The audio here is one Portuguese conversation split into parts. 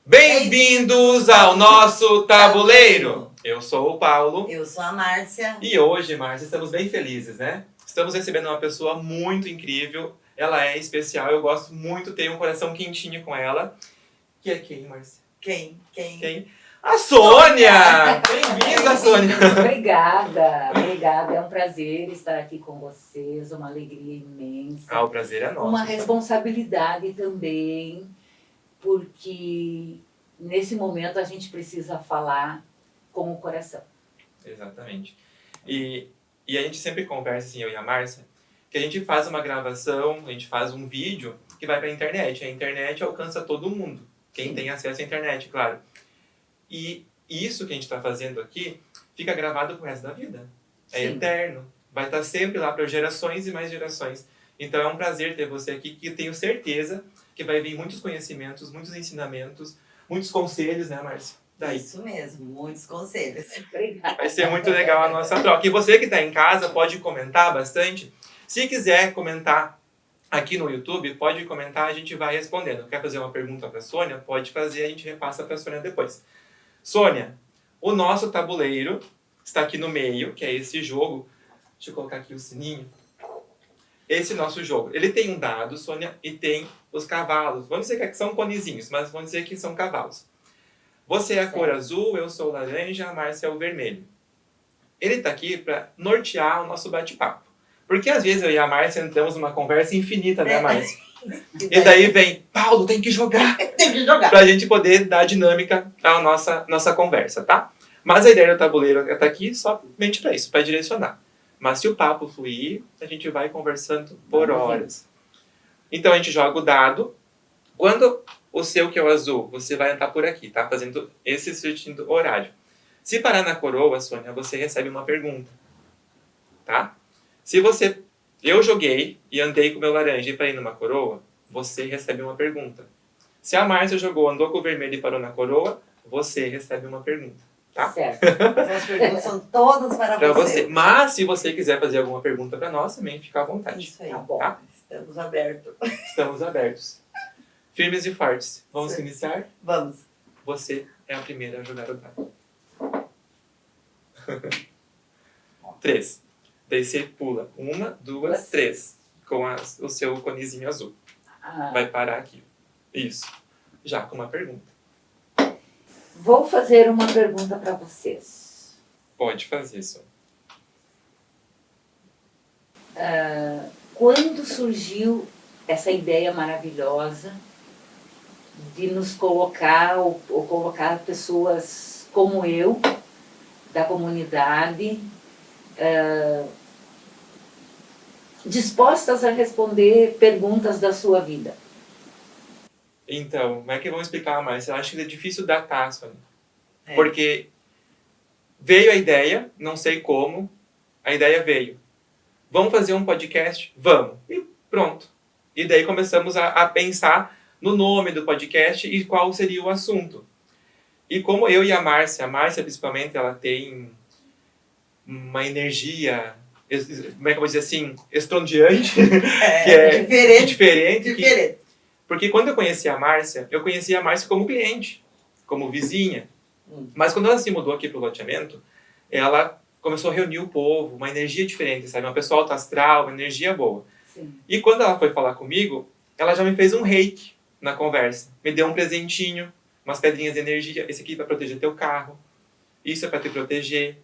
Bem-vindos ao nosso tabuleiro! Eu sou o Paulo. Eu sou a Márcia. E hoje, Márcia, estamos bem felizes, né? Estamos recebendo uma pessoa muito incrível. Ela é especial, eu gosto muito, tenho um coração quentinho com ela. Que é quem, Márcia? Quem? A Sônia! Bem-vinda, Sônia! Obrigada. É um prazer estar aqui com vocês, uma alegria imensa. O prazer é nosso. Uma responsabilidade também, porque nesse momento a gente precisa falar com o coração. Exatamente. E a gente sempre conversa, assim, eu e a Márcia, que a gente faz uma gravação, a gente faz um vídeo que vai para a internet. A internet alcança todo mundo. Quem Sim. tem acesso à internet, claro. E isso que a gente está fazendo aqui fica gravado pro resto da vida. É Sim. eterno. Vai estar sempre lá para gerações e mais gerações. Então é um prazer ter você aqui, que tenho certeza que vai vir muitos conhecimentos, muitos ensinamentos, muitos conselhos, né, Márcia? Daí. Isso mesmo, muitos conselhos. Obrigada. Vai ser muito legal a nossa troca. E você que está em casa pode comentar bastante. Se quiser comentar aqui no YouTube, pode comentar, a gente vai respondendo. Quer fazer uma pergunta para a Sônia? Pode fazer, a gente repassa para a Sônia depois. Sônia, o nosso tabuleiro está aqui no meio, que é esse jogo. Deixa eu colocar aqui o sininho. Esse nosso jogo. Ele tem um dado, Sônia, e tem os cavalos. Vamos dizer que são conezinhos, mas vamos dizer que são cavalos. Você é a cor azul, eu sou o laranja, a Márcia é o vermelho. Ele está aqui para nortear o nosso bate-papo. Porque às vezes eu e a Márcia entramos numa conversa infinita, né, Márcia? E daí vem, Paulo, tem que jogar. Tem que jogar. Pra gente poder dar dinâmica à nossa conversa, tá? Mas a ideia do tabuleiro está aqui somente para isso, para direcionar. Mas se o papo fluir, a gente vai conversando por horas. Então a gente joga o dado. Quando o seu, que é o azul, você vai entrar por aqui, tá? Fazendo esse sentido horário. Se parar na coroa, Sônia, você recebe uma pergunta. Tá? Se você... Eu joguei e andei com o meu laranja para ir numa coroa, você recebe uma pergunta. Se a Márcia jogou, andou com o vermelho e parou na coroa, você recebe uma pergunta. Tá? Certo. As perguntas são todas para você. Mas se você quiser fazer alguma pergunta para nós, também fica à vontade. Isso aí. Tá bom. Tá? Estamos abertos. Estamos abertos. Firmes e fortes. Vamos Sim. iniciar? Vamos. Você é a primeira a jogar o dado. 3. Daí você pula. 1, 2, 3. Com o seu conezinho azul. Ah, Vai parar aqui. Isso. Já com uma pergunta. vou fazer uma pergunta para vocês. Pode fazer isso. Quando surgiu essa ideia maravilhosa de nos colocar, ou colocar pessoas como eu, da comunidade, dispostas a responder perguntas da sua vida? Então, como é que vamos explicar mais? Eu acho que é difícil datar, Sônia. É. Porque veio a ideia, não sei como, a ideia veio. Vamos fazer um podcast? Vamos. E pronto. E daí começamos a pensar no nome do podcast e qual seria o assunto. E como eu e a Márcia principalmente, ela tem uma energia, como é que eu vou dizer assim, estrondiante, que é diferente. Porque quando eu conheci a Márcia como cliente, como vizinha. Mas quando ela se mudou aqui para o loteamento, ela começou a reunir o povo, uma energia diferente, sabe? Uma pessoa alto astral, uma energia boa. Sim. E quando ela foi falar comigo, ela já me fez um reiki na conversa. Me deu um presentinho, umas pedrinhas de energia. Esse aqui é para proteger teu carro. Isso é para te proteger.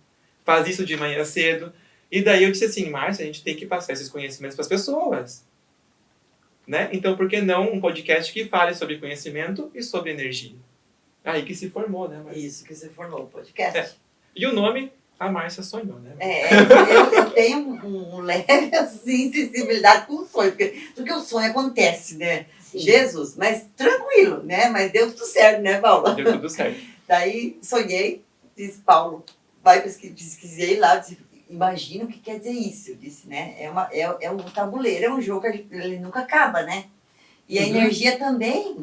Faz isso de manhã cedo. E daí eu disse assim, Márcia, a gente tem que passar esses conhecimentos para as pessoas. Né? Então, por que não um podcast que fale sobre conhecimento e sobre energia? Aí que se formou, né, Márcia? Isso que se formou o podcast. E o nome, a Márcia sonhou, né? Eu tenho um leve, assim, sensibilidade com o sonho, porque o sonho acontece, né? Sim. Jesus, mas tranquilo, né? Mas deu tudo certo, né, Paula? Deu tudo certo. Daí sonhei, disse Paulo, vai pesquisei lá, disse, imagina o que quer dizer isso. Eu disse, né? É um tabuleiro, é um jogo que ele nunca acaba, né? E a Uhum. energia também.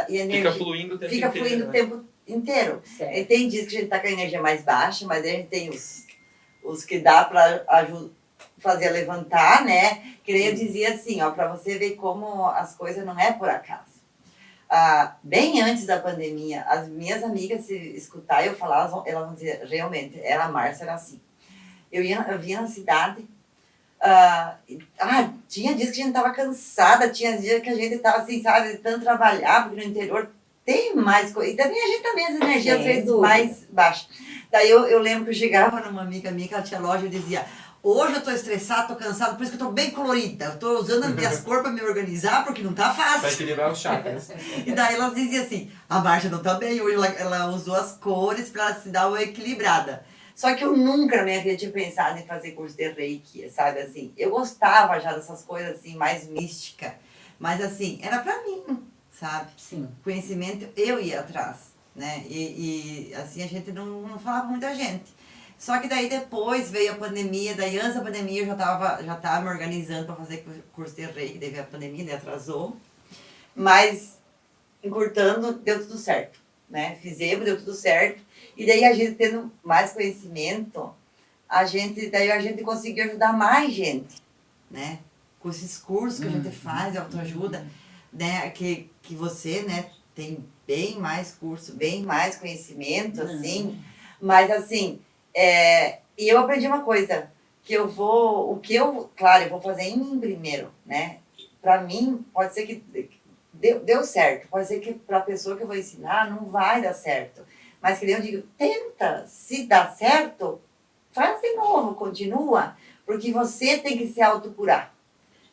E a energia Fica fluindo o tempo fica inteiro. fluindo o né? tempo inteiro. Certo. E tem dias que a gente tá com a energia mais baixa, mas aí a gente tem os que dá para fazer levantar, né? Que nem eu dizia assim, ó, para você ver como as coisas não é por acaso. Bem antes da pandemia, as minhas amigas, se escutar eu falar, elas vão dizer, realmente, a Márcia era assim. Eu vinha na cidade, tinha dias que a gente tava cansada, tinha dias que a gente tava assim, sabe, de tanto trabalhar, porque no interior tem mais coisa. E também a gente também, as energias às vezes mais baixas. Daí eu lembro que eu chegava numa amiga minha que ela tinha loja e dizia, hoje eu tô estressada, tô cansada, por isso que eu tô bem colorida. Eu tô usando as minhas cores pra me organizar, porque não tá Vai fácil. equilibrar os chakras. E daí elas diziam assim, a Márcia não tá bem, hoje ela usou as cores pra se dar uma equilibrada. Só que eu nunca na minha vida tinha pensado em fazer curso de Reiki, sabe assim. Eu gostava já dessas coisas assim, mais mística. Mas assim, era pra mim, sabe? Sim. Conhecimento, eu ia atrás, né? E assim, a gente não falava com muita gente. Só que daí depois veio a pandemia, daí antes da pandemia eu já tava me organizando para fazer curso de Reiki, daí veio a pandemia, daí atrasou. Mas, encurtando, deu tudo certo, né? Fizemos, deu tudo certo. E daí a gente tendo mais conhecimento, daí a gente conseguiu ajudar mais gente, né? Com esses cursos que a gente faz de autoajuda, né? Que você, né, tem bem mais curso, bem mais conhecimento, assim. Mas, assim, e eu aprendi uma coisa, claro, eu vou fazer em mim primeiro, né? Pra mim, pode ser que deu certo, pode ser que pra pessoa que eu vou ensinar não vai dar certo. Mas que eu digo, tenta, se dá certo, faz de novo, continua, porque você tem que se autocurar.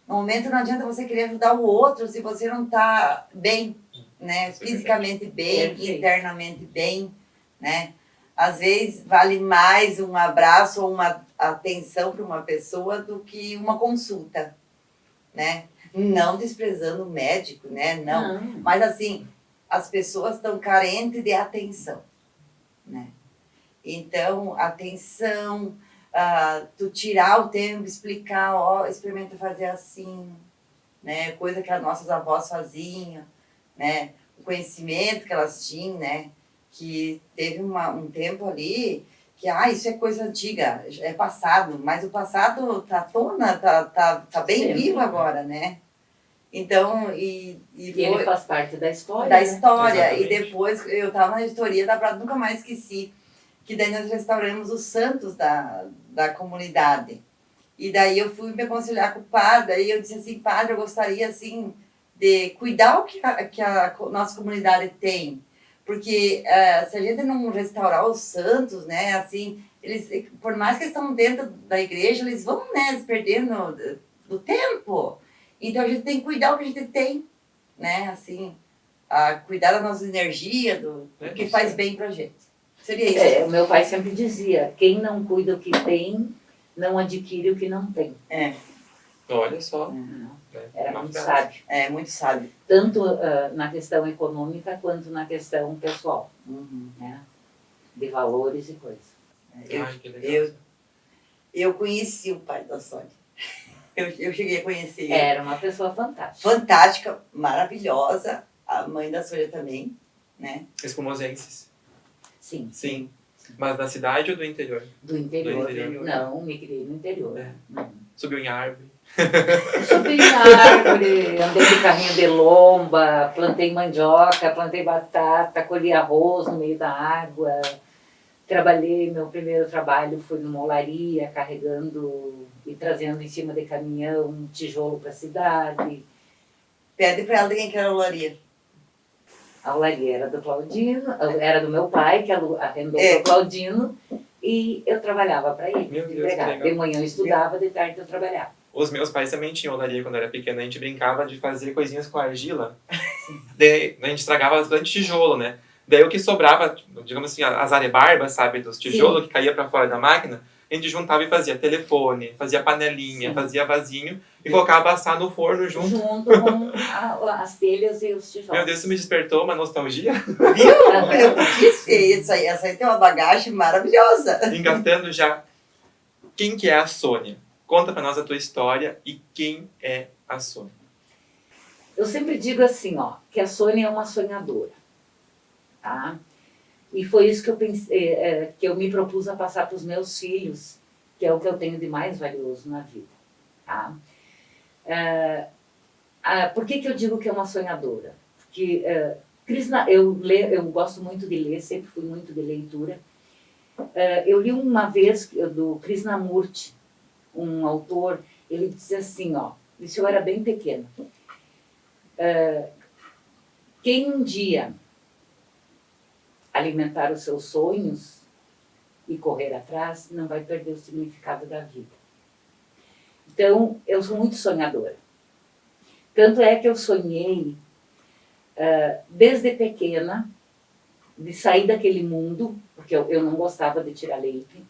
No momento não adianta você querer ajudar o outro se você não tá bem, né? Fisicamente bem, internamente bem, né? Às vezes vale mais um abraço ou uma atenção para uma pessoa do que uma consulta, né? Não desprezando o médico, né? Não. Mas assim, as pessoas estão carentes de atenção, né? Então, atenção, tu tirar o tempo, explicar, experimenta fazer assim, né? Coisa que as nossas avós faziam, né? O conhecimento que elas tinham, né? Que teve um tempo ali que, isso é coisa antiga, é passado, mas o passado tá à tona, tá bem Sempre, vivo agora, né? Então, e ele faz parte da história. Da história. Exatamente. E depois, eu estava na editoria da Prata, nunca mais esqueci, que daí nós restauramos os santos da comunidade. E daí eu fui me aconselhar com o padre, aí eu disse assim, padre, eu gostaria, assim, de cuidar o que a nossa comunidade tem. Porque se a gente não restaurar os santos, né, assim, eles, por mais que eles estão dentro da igreja, eles vão, né, se perdendo do tempo. Então a gente tem que cuidar o que a gente tem, né, assim, cuidar da nossa energia, do que faz bem pra gente. Seria isso. O meu pai sempre dizia, quem não cuida o que tem, não adquire o que não tem. Olha só. Era muito sábio. Muito sábio. Tanto na questão econômica, quanto na questão pessoal. Né? De valores e coisas. Que legal. Eu conheci o pai da Sônia. Eu cheguei a conhecer ele. Era uma pessoa fantástica. Fantástica, maravilhosa. A mãe da Sônia também, né? Espumosenses. Sim. Sim. Mas na cidade ou do interior? Do interior. Do interior. Não, me criei no interior. Não. Subiu em árvore. Subi em árvore, andei de carrinho de lomba, plantei mandioca, plantei batata, colhi arroz no meio da água. Trabalhei, meu primeiro trabalho foi numa olaria, carregando e trazendo em cima de caminhão um tijolo para a cidade. Pede para ela de quem que era a olaria. A olaria era do Claudino, era do meu pai, que arrendou para o Claudino, e eu trabalhava para ele. Meu Deus, que legal. De manhã eu estudava, de tarde eu trabalhava. Os meus pais também tinham olaria quando eu era pequena. A gente brincava de fazer coisinhas com argila. Daí, a gente estragava bastante tijolo, né? Daí o que sobrava, digamos assim, as arebarbas, sabe, dos tijolos. Sim. Que caía para fora da máquina, a gente juntava e fazia telefone, fazia panelinha, Sim. Fazia vasinho. E colocava assar no forno junto. Junto com as telhas e os tijolos. Meu Deus, isso me despertou uma nostalgia. Viu? Eu disse, essa aí tem uma bagagem maravilhosa. Engatando já. Quem que é a Sônia? Conta pra nós a tua história e quem é a Sônia. Eu sempre digo assim, ó, que a Sônia é uma sonhadora, tá? E foi isso que eu pensei, que eu me propus a passar para os meus filhos, que é o que eu tenho de mais valioso na vida, tá? Por que eu digo que é uma sonhadora? Porque eu gosto muito de ler, sempre fui muito de leitura. Eu li uma vez do Krishnamurti, um autor, ele disse assim, ó, isso eu era bem pequena. Quem um dia alimentar os seus sonhos e correr atrás, não vai perder o significado da vida. Então, eu sou muito sonhadora. Tanto é que eu sonhei, desde pequena, de sair daquele mundo, porque eu não gostava de tirar leite.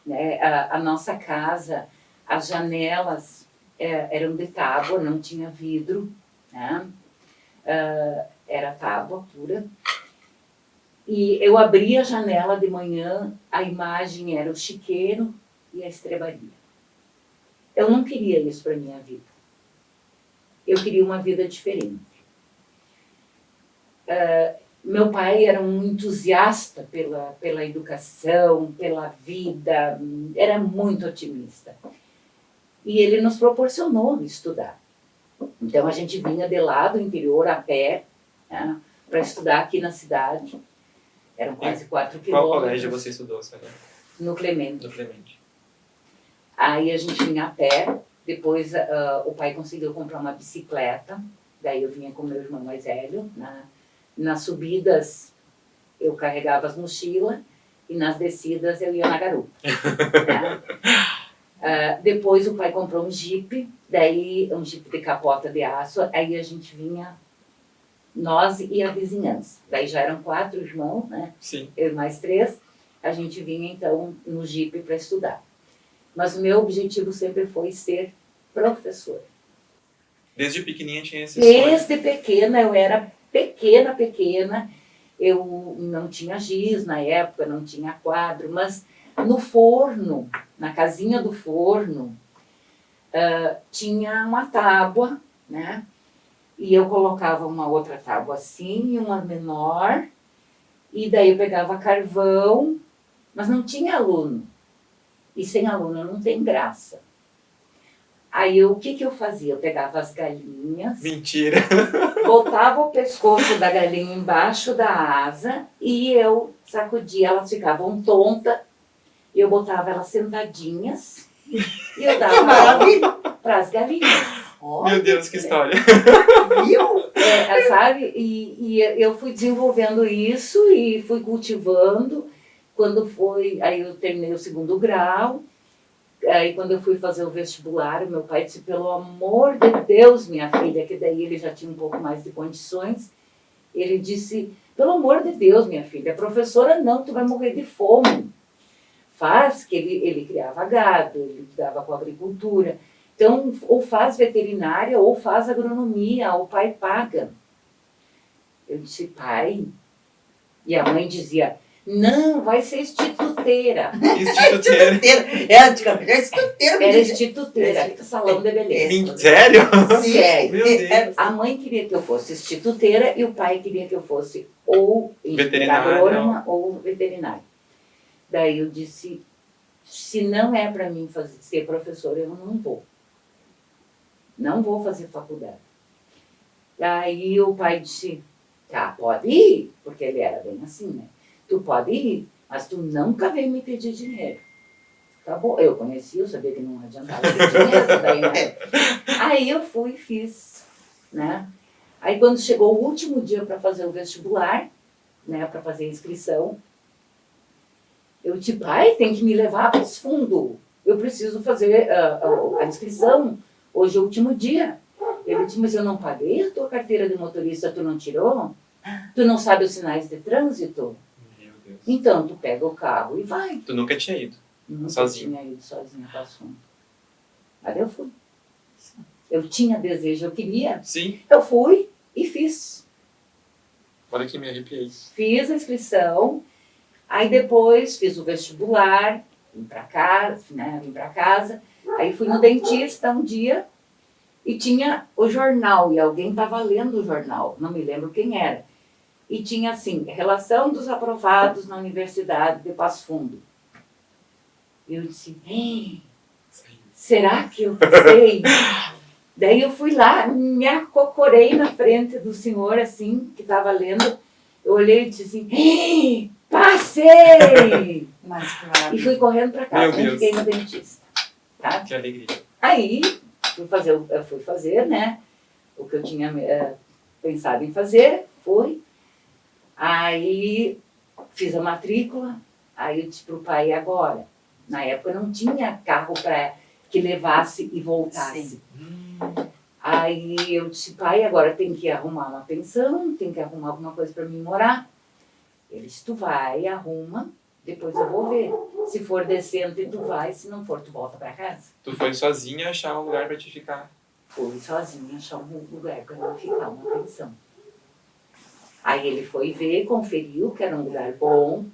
Né? A nossa casa, as janelas eram de tábua, não tinha vidro, né? Era tábua pura. E eu abria a janela de manhã, a imagem era o chiqueiro e a estrebaria. Eu não queria isso para a minha vida. Eu queria uma vida diferente. Meu pai era um entusiasta pela educação, pela vida, era muito otimista. E ele nos proporcionou estudar. Então a gente vinha de lá do interior a pé, né, para estudar aqui na cidade. Eram quase 4 quilômetros. Qual colégio você estudou, Sônia? No Clemente. No Clemente. Aí a gente vinha a pé, depois o pai conseguiu comprar uma bicicleta, daí eu vinha com meu irmão mais velho. Nas subidas eu carregava as mochilas e nas descidas eu ia na garupa. Né? Depois o pai comprou um Jeep, daí um Jeep de capota de aço, aí a gente vinha, nós e a vizinhança. Daí já eram 4 irmãos, né? Sim. Eu mais 3, a gente vinha então no Jeep para estudar. Mas o meu objetivo sempre foi ser professora. Desde pequenininha tinha esse sonho? Desde pequena, eu era pequena, eu não tinha giz na época, não tinha quadro, mas no forno, na casinha do forno, tinha uma tábua, né? E eu colocava uma outra tábua assim, uma menor, e daí eu pegava carvão, mas não tinha aluno. E sem aluno não tem graça. Aí o que eu fazia? Eu pegava as galinhas. Mentira! Botava o pescoço da galinha embaixo da asa e eu sacudia, elas ficavam tontas. E eu botava elas sentadinhas e eu dava para as galinhas. Meu Deus, que história! Viu? Sabe? E eu fui desenvolvendo isso e fui cultivando. Quando foi, aí eu terminei o 2º grau. Aí quando eu fui fazer o vestibular, o meu pai disse, pelo amor de Deus, minha filha, que daí ele já tinha um pouco mais de condições, ele disse, pelo amor de Deus, minha filha, professora não, tu vai morrer de fome. Faz, que ele criava gado, ele lidava com a agricultura, então ou faz veterinária ou faz agronomia, o pai paga. Eu disse, pai, e a mãe dizia, não, vai ser instituteira. Instituteira. Antigamente era instituteira. Era instituteira, salão de beleza. Sério? Sério. Meu Deus. A mãe queria que eu fosse instituteira e o pai queria que eu fosse ou Veterinária ou veterinária. Daí eu disse, se não é para mim ser professora, eu não vou. Não vou fazer faculdade. Aí o pai disse, tá, pode ir, porque ele era bem assim, né? Tu pode ir, mas tu nunca vem me pedir dinheiro. Tá bom, eu conheci, eu sabia que não adiantava pedir dinheiro, daí, né? Aí eu fui e fiz, né? Aí quando chegou o último dia para fazer o vestibular, né, para fazer a inscrição, eu disse, pai, tem que me levar para os fundos. Eu preciso fazer a inscrição. Hoje é o último dia. Ele disse, mas eu não paguei a tua carteira de motorista, tu não tirou? Tu não sabe os sinais de trânsito? Meu Deus. Então, tu pega o carro e vai. Tu nunca tinha ido? Nunca Sozinho? tinha ido sozinha para assunto. Aí eu fui. Eu tinha desejo, eu queria. Sim. Eu fui e fiz. Olha que me arrepiei. Fiz a inscrição, aí depois fiz o vestibular, vim para casa, né? Vim para casa. Aí fui no dentista um dia e tinha o jornal, e alguém estava lendo o jornal, não me lembro quem era. E tinha assim, relação dos aprovados na Universidade de Passo Fundo. E eu disse, será que eu passei? Daí eu fui lá, me acocorei na frente do senhor, assim, que estava lendo. Eu olhei e disse assim, passei! Mas que E maravilha. fui correndo para casa, Meu nem Deus. fiquei no dentista. Tá? Que alegria. Aí, eu fui fazer, né, o que eu tinha pensado em fazer, fui. Aí, fiz a matrícula, aí eu disse pro pai, e agora? Na época não tinha carro para que levasse e voltasse. Sim. Aí eu disse, pai, agora tem que arrumar uma pensão, tem que arrumar alguma coisa para mim morar. Ele disse, tu vai, arruma, depois eu vou ver. Se for decente, tu vai, se não for, tu volta para casa. Tu foi sozinha achar um lugar pra te ficar. Fui sozinha achar um lugar para eu ficar, uma pensão. Aí ele foi ver, conferiu que era um lugar bom,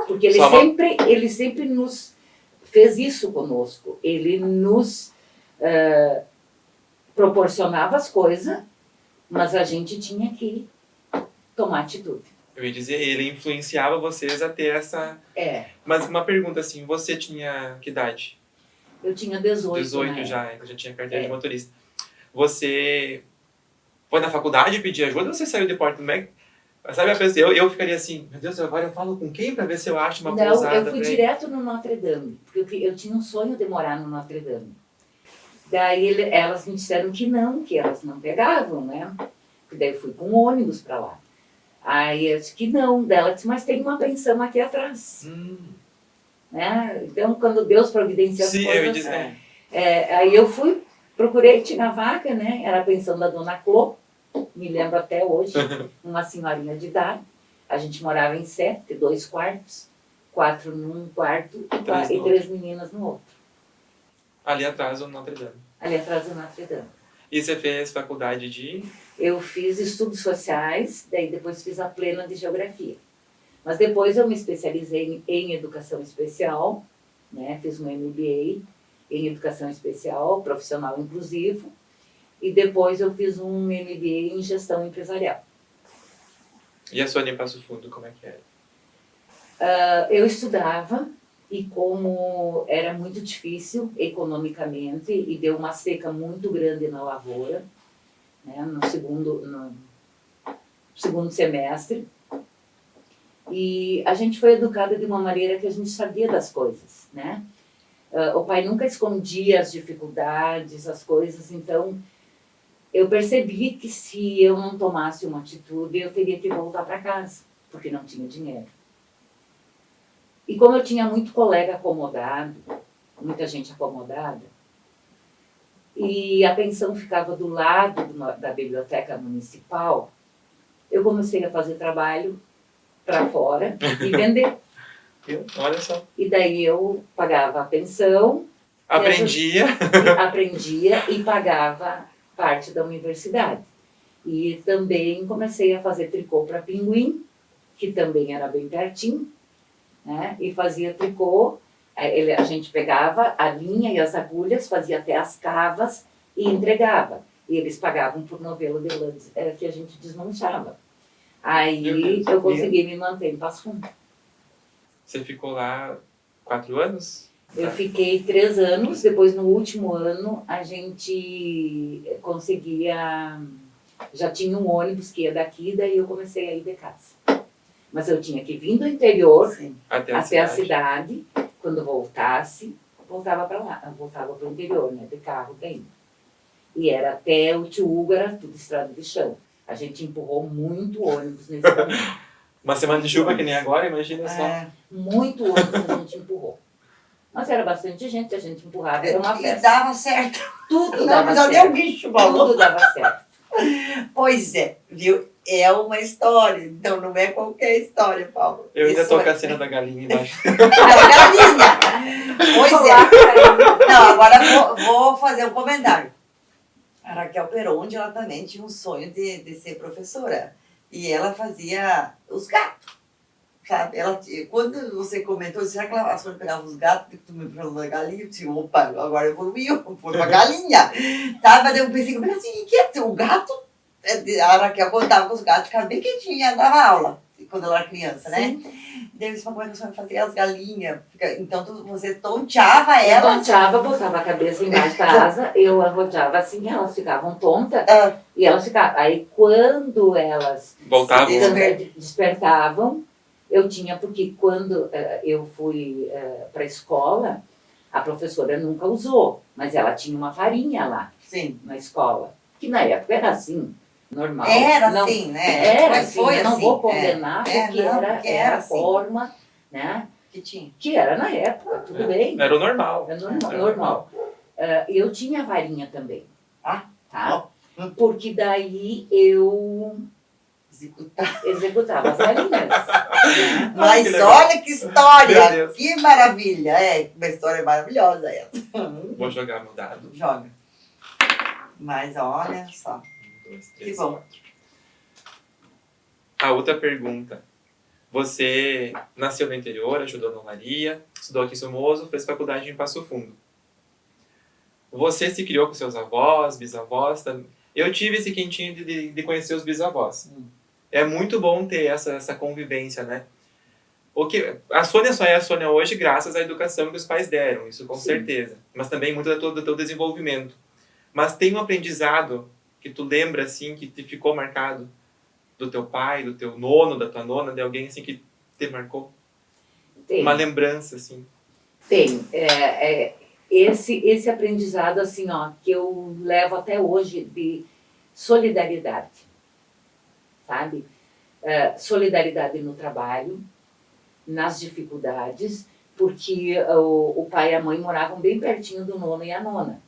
porque ele sempre nos fez isso conosco. Ele nos proporcionava as coisas, mas a gente tinha que tomar atitude. Eu ia dizer, ele influenciava vocês a ter essa... Mas uma pergunta assim, você tinha que idade? Eu tinha 18 18 já, eu já tinha carteira de motorista. Você foi na faculdade pedir ajuda ou você saiu de porta? Como é que... Sabe a pessoa, eu ficaria assim, meu Deus, agora eu falo com quem pra ver se eu acho uma pousada? Não, eu fui direto no Notre Dame, porque eu tinha um sonho de morar no Notre Dame. Daí elas me disseram que elas não pegavam, né? Daí eu fui com ônibus para lá. Aí eu disse que não, dela disse, mas tem uma pensão aqui atrás. Né? Então, quando Deus providencia as Sim, coisas... eu ia dizer. Aí eu fui, procurei, tinha vaga, né? Era a pensão da Dona Clô, me lembro até hoje, uma senhorinha de idade. A gente morava em 7, 2 quartos, 4 num quarto e 3 meninas no outro. Ali atrás o Notre Dame. Ali atrás do Notre Dame. E você fez faculdade de... Eu fiz estudos sociais, daí depois fiz a plena de geografia. Mas depois eu me especializei em educação especial, né? Fiz um MBA em educação especial, profissional inclusivo, e depois eu fiz um MBA em gestão empresarial. E a sua em Passo Fundo, como é que era? Eu estudava, e como era muito difícil economicamente, e deu uma seca muito grande na lavoura, né, no segundo semestre, e a gente foi educada de uma maneira que a gente sabia das coisas, né? O pai nunca escondia as dificuldades, as coisas, então eu percebi que se eu não tomasse uma atitude, eu teria que voltar para casa, porque não tinha dinheiro. E como eu tinha muito colega acomodado, muita gente acomodada, e a pensão ficava do lado da biblioteca municipal, eu comecei a fazer trabalho para fora e vender. Olha só. E daí eu pagava a pensão. Aprendia E pagava parte da universidade. E também comecei a fazer tricô para Pinguim, que também era bem pertinho, né? E fazia tricô. A gente pegava a linha e as agulhas, fazia até as cavas e entregava. E eles pagavam por novelo de lã que a gente desmanchava. Aí eu consegui me manter em Passo Fundo. Você ficou lá 4 anos? Eu fiquei 3 anos, depois no último ano a gente conseguia... Já tinha um ônibus que ia daqui, daí eu comecei a ir de casa. Mas eu tinha que vir do interior até a cidade. Quando voltasse, voltava para lá, voltava para o interior, né, de carro daí. E era até o Tio Hugo, era tudo estrada de chão. A gente empurrou muito ônibus nesse caminho. Uma semana de chuva que nem agora, imagina só. Muito ônibus a gente empurrou. Mas era bastante gente, a gente empurrava, era uma festa. E dava certo. Tudo Não, dava mas certo. nem o bicho falou. Tudo dava certo. Pois é, viu? É uma história, então não é qualquer história, Paulo. Eu ainda tô Isso com a cena da galinha embaixo. A galinha! Pois é. Não, agora vou fazer um comentário. A Raquel Peronde, ela também tinha um sonho de ser professora. E ela fazia os gatos, sabe? Quando você comentou, será que a Sônia pegava os gatos, que tu me falou da galinha? Eu disse, opa, agora evoluiu, foi uma galinha. Sabe? Mas eu pensei assim, o que é o gato? A Raquel contava com os gatos, ficava bem quietinha, dava aula, quando ela era criança, né? Daí eu disse, como é que a Sônia fazia as galinhas? Então você tonteava Eu ela. tonteava, botava a cabeça embaixo da asa, eu arrojava assim, elas ficavam tontas, e elas ficavam. Aí quando elas Voltavam. despertavam, eu tinha, porque quando eu fui para a escola, a professora nunca usou, mas ela tinha uma varinha lá Sim. na escola, que na época era assim, normal. Era não, assim, né? Era Mas assim, foi eu não assim. vou condenar, É, porque não, era, porque era era a assim. forma, né? Que tinha. Que era na época, tudo bem. Era o normal. É normal. Eu tinha varinha também. Ah, tá? Porque daí eu executava as varinhas. Né? Mas que legal. olha que Meu história! Deus. Que maravilha! É, uma história maravilhosa essa. Vou jogar meu dado. Joga. Mas olha só. 1, 2, 3, Que bom. 4. A outra pergunta. Você nasceu no interior, ajudou na Maria, estudou aqui em Somozo, fez faculdade em Passo Fundo. Você se criou com seus avós, bisavós? Eu tive esse quentinho de conhecer os bisavós. É muito bom ter essa convivência, né? A Sônia só é a Sônia hoje graças à educação que os pais deram, isso com certeza. Mas também muito do teu desenvolvimento. Mas tem um aprendizado que tu lembra, assim, que te ficou marcado do teu pai, do teu nono, da tua nona, de alguém, assim, que te marcou? Tem. Uma lembrança, assim. Tem. Esse aprendizado, assim, ó, que eu levo até hoje de solidariedade, sabe? Solidariedade no trabalho, nas dificuldades, porque o pai e a mãe moravam bem pertinho do nono e a nona.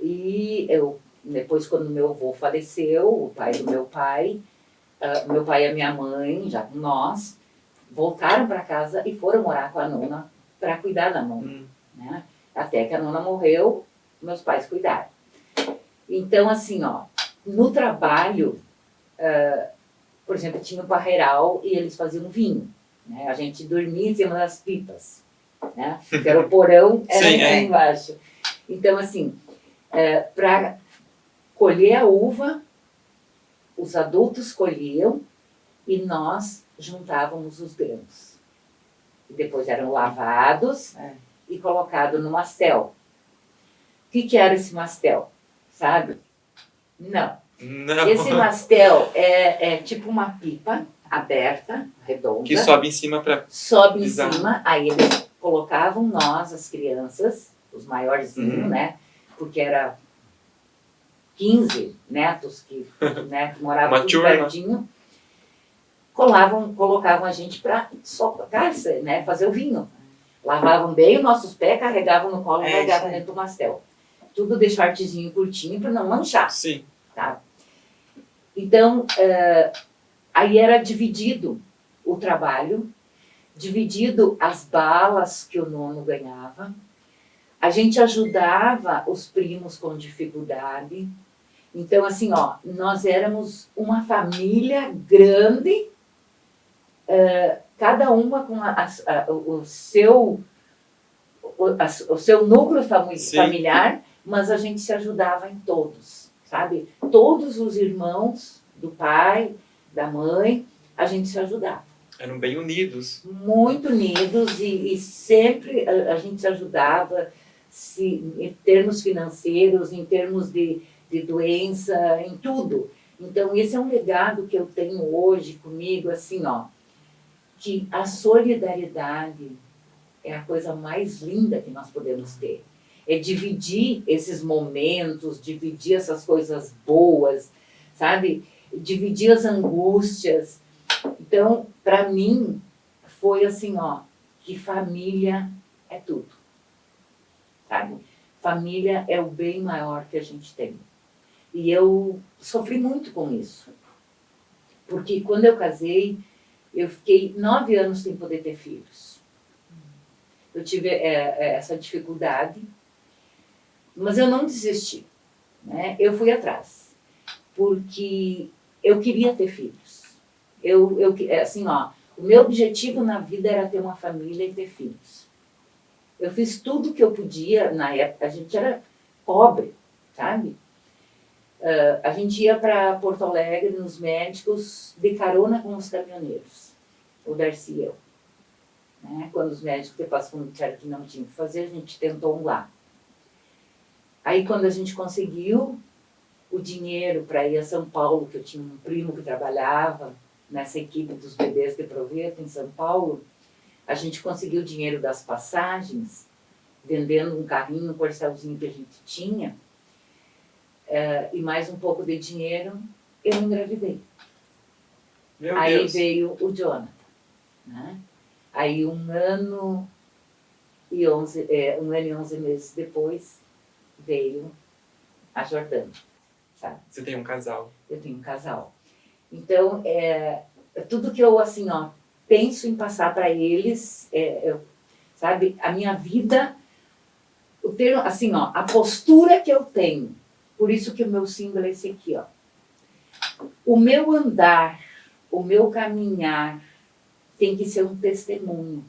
E eu, depois, quando meu avô faleceu, o pai do meu pai e a minha mãe, já com nós, voltaram para casa e foram morar com a nona para cuidar da nona. Né? Até que a nona morreu, meus pais cuidaram. Então, assim, ó, no trabalho, por exemplo, tinha um parreiral e eles faziam vinho. Né? A gente dormia em cima das pipas. Né? Porque era o porão, era Sim, aqui embaixo. Então, assim, para colher a uva, os adultos colhiam e nós juntávamos os grãos. E depois eram lavados e colocados no mastel. O que era esse mastel? Sabe? Não. Esse mastel é tipo uma pipa aberta, redonda. Que sobe em cima para... Sobe em cima, aí eles colocavam nós, as crianças, os maiorzinhos, né? Porque era 15 netos que moravam tudo pertinho. Colocavam a gente para socar, né? Fazer o vinho. Lavavam bem os nossos pés, carregavam no colo e carregavam dentro do mastel. Tudo de shortzinho curtinho para não manchar. Sim. Tá? Então, aí era dividido o trabalho, dividido as balas que o nono ganhava. A gente ajudava os primos com dificuldade. Então, assim, ó, nós éramos uma família grande, cada uma com o seu núcleo familiar, mas a gente se ajudava em todos, sabe? Todos os irmãos do pai, da mãe, a gente se ajudava. Eram bem unidos. Muito unidos e sempre a gente se ajudava em termos financeiros, em termos de doença, em tudo. Então, esse é um legado que eu tenho hoje comigo, assim, ó, que a solidariedade é a coisa mais linda que nós podemos ter. É dividir esses momentos, dividir essas coisas boas, sabe? Dividir as angústias. Então, para mim, foi assim, ó, que família é tudo, sabe? Família é o bem maior que a gente tem. E eu sofri muito com isso. Porque quando eu casei, eu fiquei 9 anos sem poder ter filhos. Eu tive essa dificuldade, mas eu não desisti. né? Eu fui atrás, porque eu queria ter filhos. Assim, ó, o meu objetivo na vida era ter uma família e ter filhos. Eu fiz tudo o que eu podia, na época a gente era pobre, sabe? A gente ia para Porto Alegre, nos médicos, de carona com os caminhoneiros, o Darcy e eu. Né? Quando os médicos de Passo Fundo disseram que não tinha o que fazer, a gente tentou um lá. Aí quando a gente conseguiu o dinheiro para ir a São Paulo, que eu tinha um primo que trabalhava nessa equipe dos bebês de proveta em São Paulo, a gente conseguiu o dinheiro das passagens, vendendo um carrinho, um corcelzinho que a gente tinha, e mais um pouco de dinheiro, eu engravidei. Meu Aí Deus. veio o Jonathan, né? Aí 1 ano e 11 meses depois veio a Jordana, sabe? Você tem um casal. Eu tenho um casal. Então, tudo que eu, assim, ó, penso em passar para eles, sabe, a minha vida, assim, ó, a postura que eu tenho, por isso que o meu símbolo é esse aqui, ó. O meu andar, o meu caminhar tem que ser um testemunho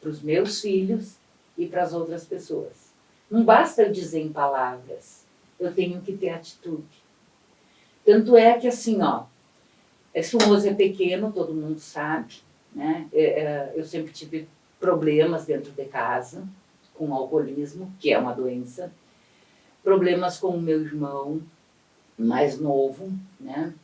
para os meus filhos e para as outras pessoas. Não basta eu dizer em palavras, eu tenho que ter atitude. Tanto é que, assim, ó, esse Moço é pequeno, todo mundo sabe, né? Eu sempre tive problemas dentro de casa, com alcoolismo, que é uma doença, problemas com o meu irmão mais novo, né?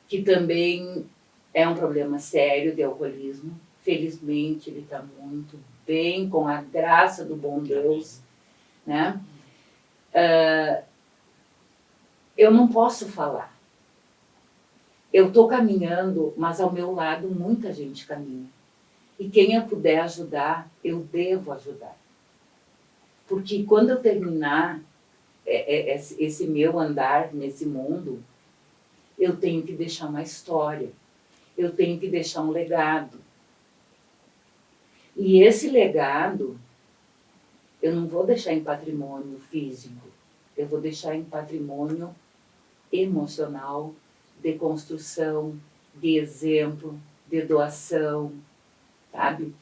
Que também é um problema sério de alcoolismo. Felizmente, ele está muito bem, com a graça do bom Deus, né? Eu não posso falar. Eu estou caminhando, mas ao meu lado muita gente caminha. E quem eu puder ajudar, eu devo ajudar. Porque quando eu terminar esse meu andar nesse mundo, eu tenho que deixar uma história. Eu tenho que deixar um legado. E esse legado, eu não vou deixar em patrimônio físico. Eu vou deixar em patrimônio emocional, de construção, de exemplo, de doação, sabe?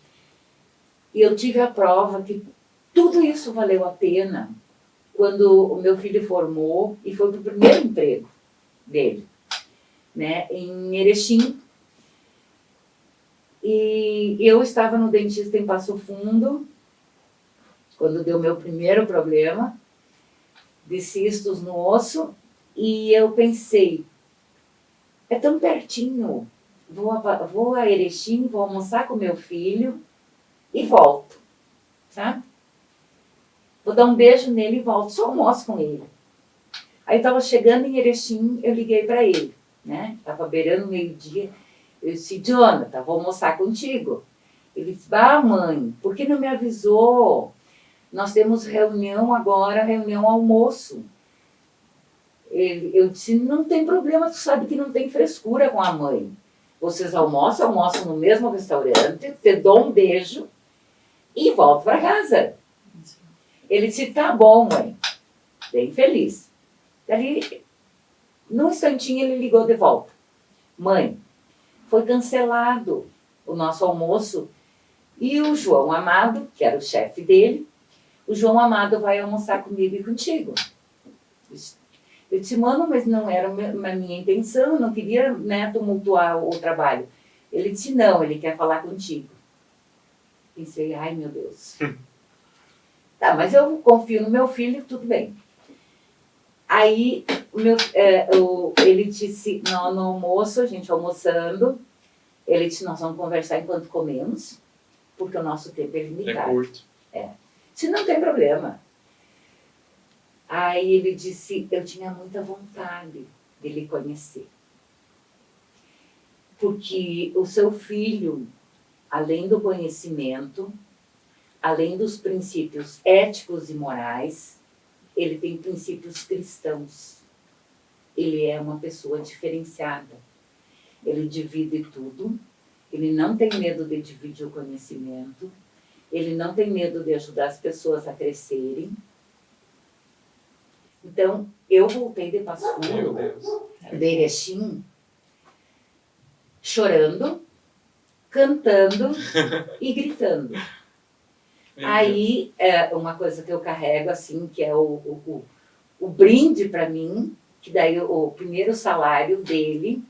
E eu tive a prova que tudo isso valeu a pena quando o meu filho formou e foi para o primeiro emprego dele, né, em Erechim. E eu estava no dentista em Passo Fundo, quando deu meu primeiro problema de cistos no osso, e eu pensei, é tão pertinho, vou a Erechim, vou almoçar com meu filho e volto, sabe? Vou dar um beijo nele e volto, só almoço com ele. Aí eu estava chegando em Erechim, eu liguei para ele, né? Estava beirando meio-dia, eu disse, Jonathan, vou almoçar contigo. Ele disse, mãe, por que não me avisou? Nós temos reunião agora, reunião almoço. Eu disse, não tem problema, tu sabe que não tem frescura com a mãe. Vocês almoçam no mesmo restaurante, te dou um beijo e volto para casa. Ele disse, tá bom, mãe. Bem feliz. Daí, num instantinho, ele ligou de volta. Mãe, foi cancelado o nosso almoço e o João Amado, que era o chefe dele, o João Amado vai almoçar comigo e contigo. Eu disse, mano, mas não era a minha intenção, eu não queria, né, tumultuar o trabalho. Ele disse, não, ele quer falar contigo. Pensei, ai meu Deus. Tá, mas eu confio no meu filho, tudo bem. Aí, ele disse, no almoço, a gente almoçando, ele disse, nós vamos conversar enquanto comemos, porque o nosso tempo é limitado. É curto. Se não tem problema. Aí ele disse, eu tinha muita vontade de lhe conhecer. Porque o seu filho, além do conhecimento, além dos princípios éticos e morais, ele tem princípios cristãos. Ele é uma pessoa diferenciada. Ele divide tudo. Ele não tem medo de dividir o conhecimento. Ele não tem medo de ajudar as pessoas a crescerem. Então, eu voltei de Passo Meu Fundo, Deus. de Erechim, chorando, cantando e gritando. Meu Aí, uma coisa que eu carrego, assim, que é o brinde para mim, que daí o primeiro salário dele,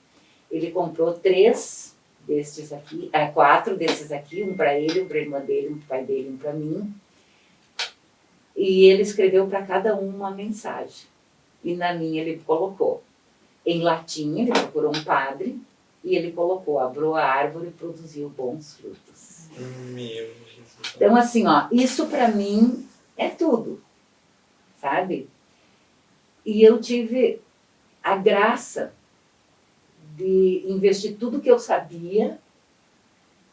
ele comprou 3 destes aqui, 4 desses aqui, um para ele, um para a irmã dele, um para o pai dele, um para mim. E ele escreveu para cada um uma mensagem. E na minha ele colocou, em latim, ele procurou um padre, e ele colocou, abriu a árvore e produziu bons frutos. Meu Jesus. Então, assim, ó, isso para mim é tudo, sabe? E eu tive a graça de investir tudo que eu sabia,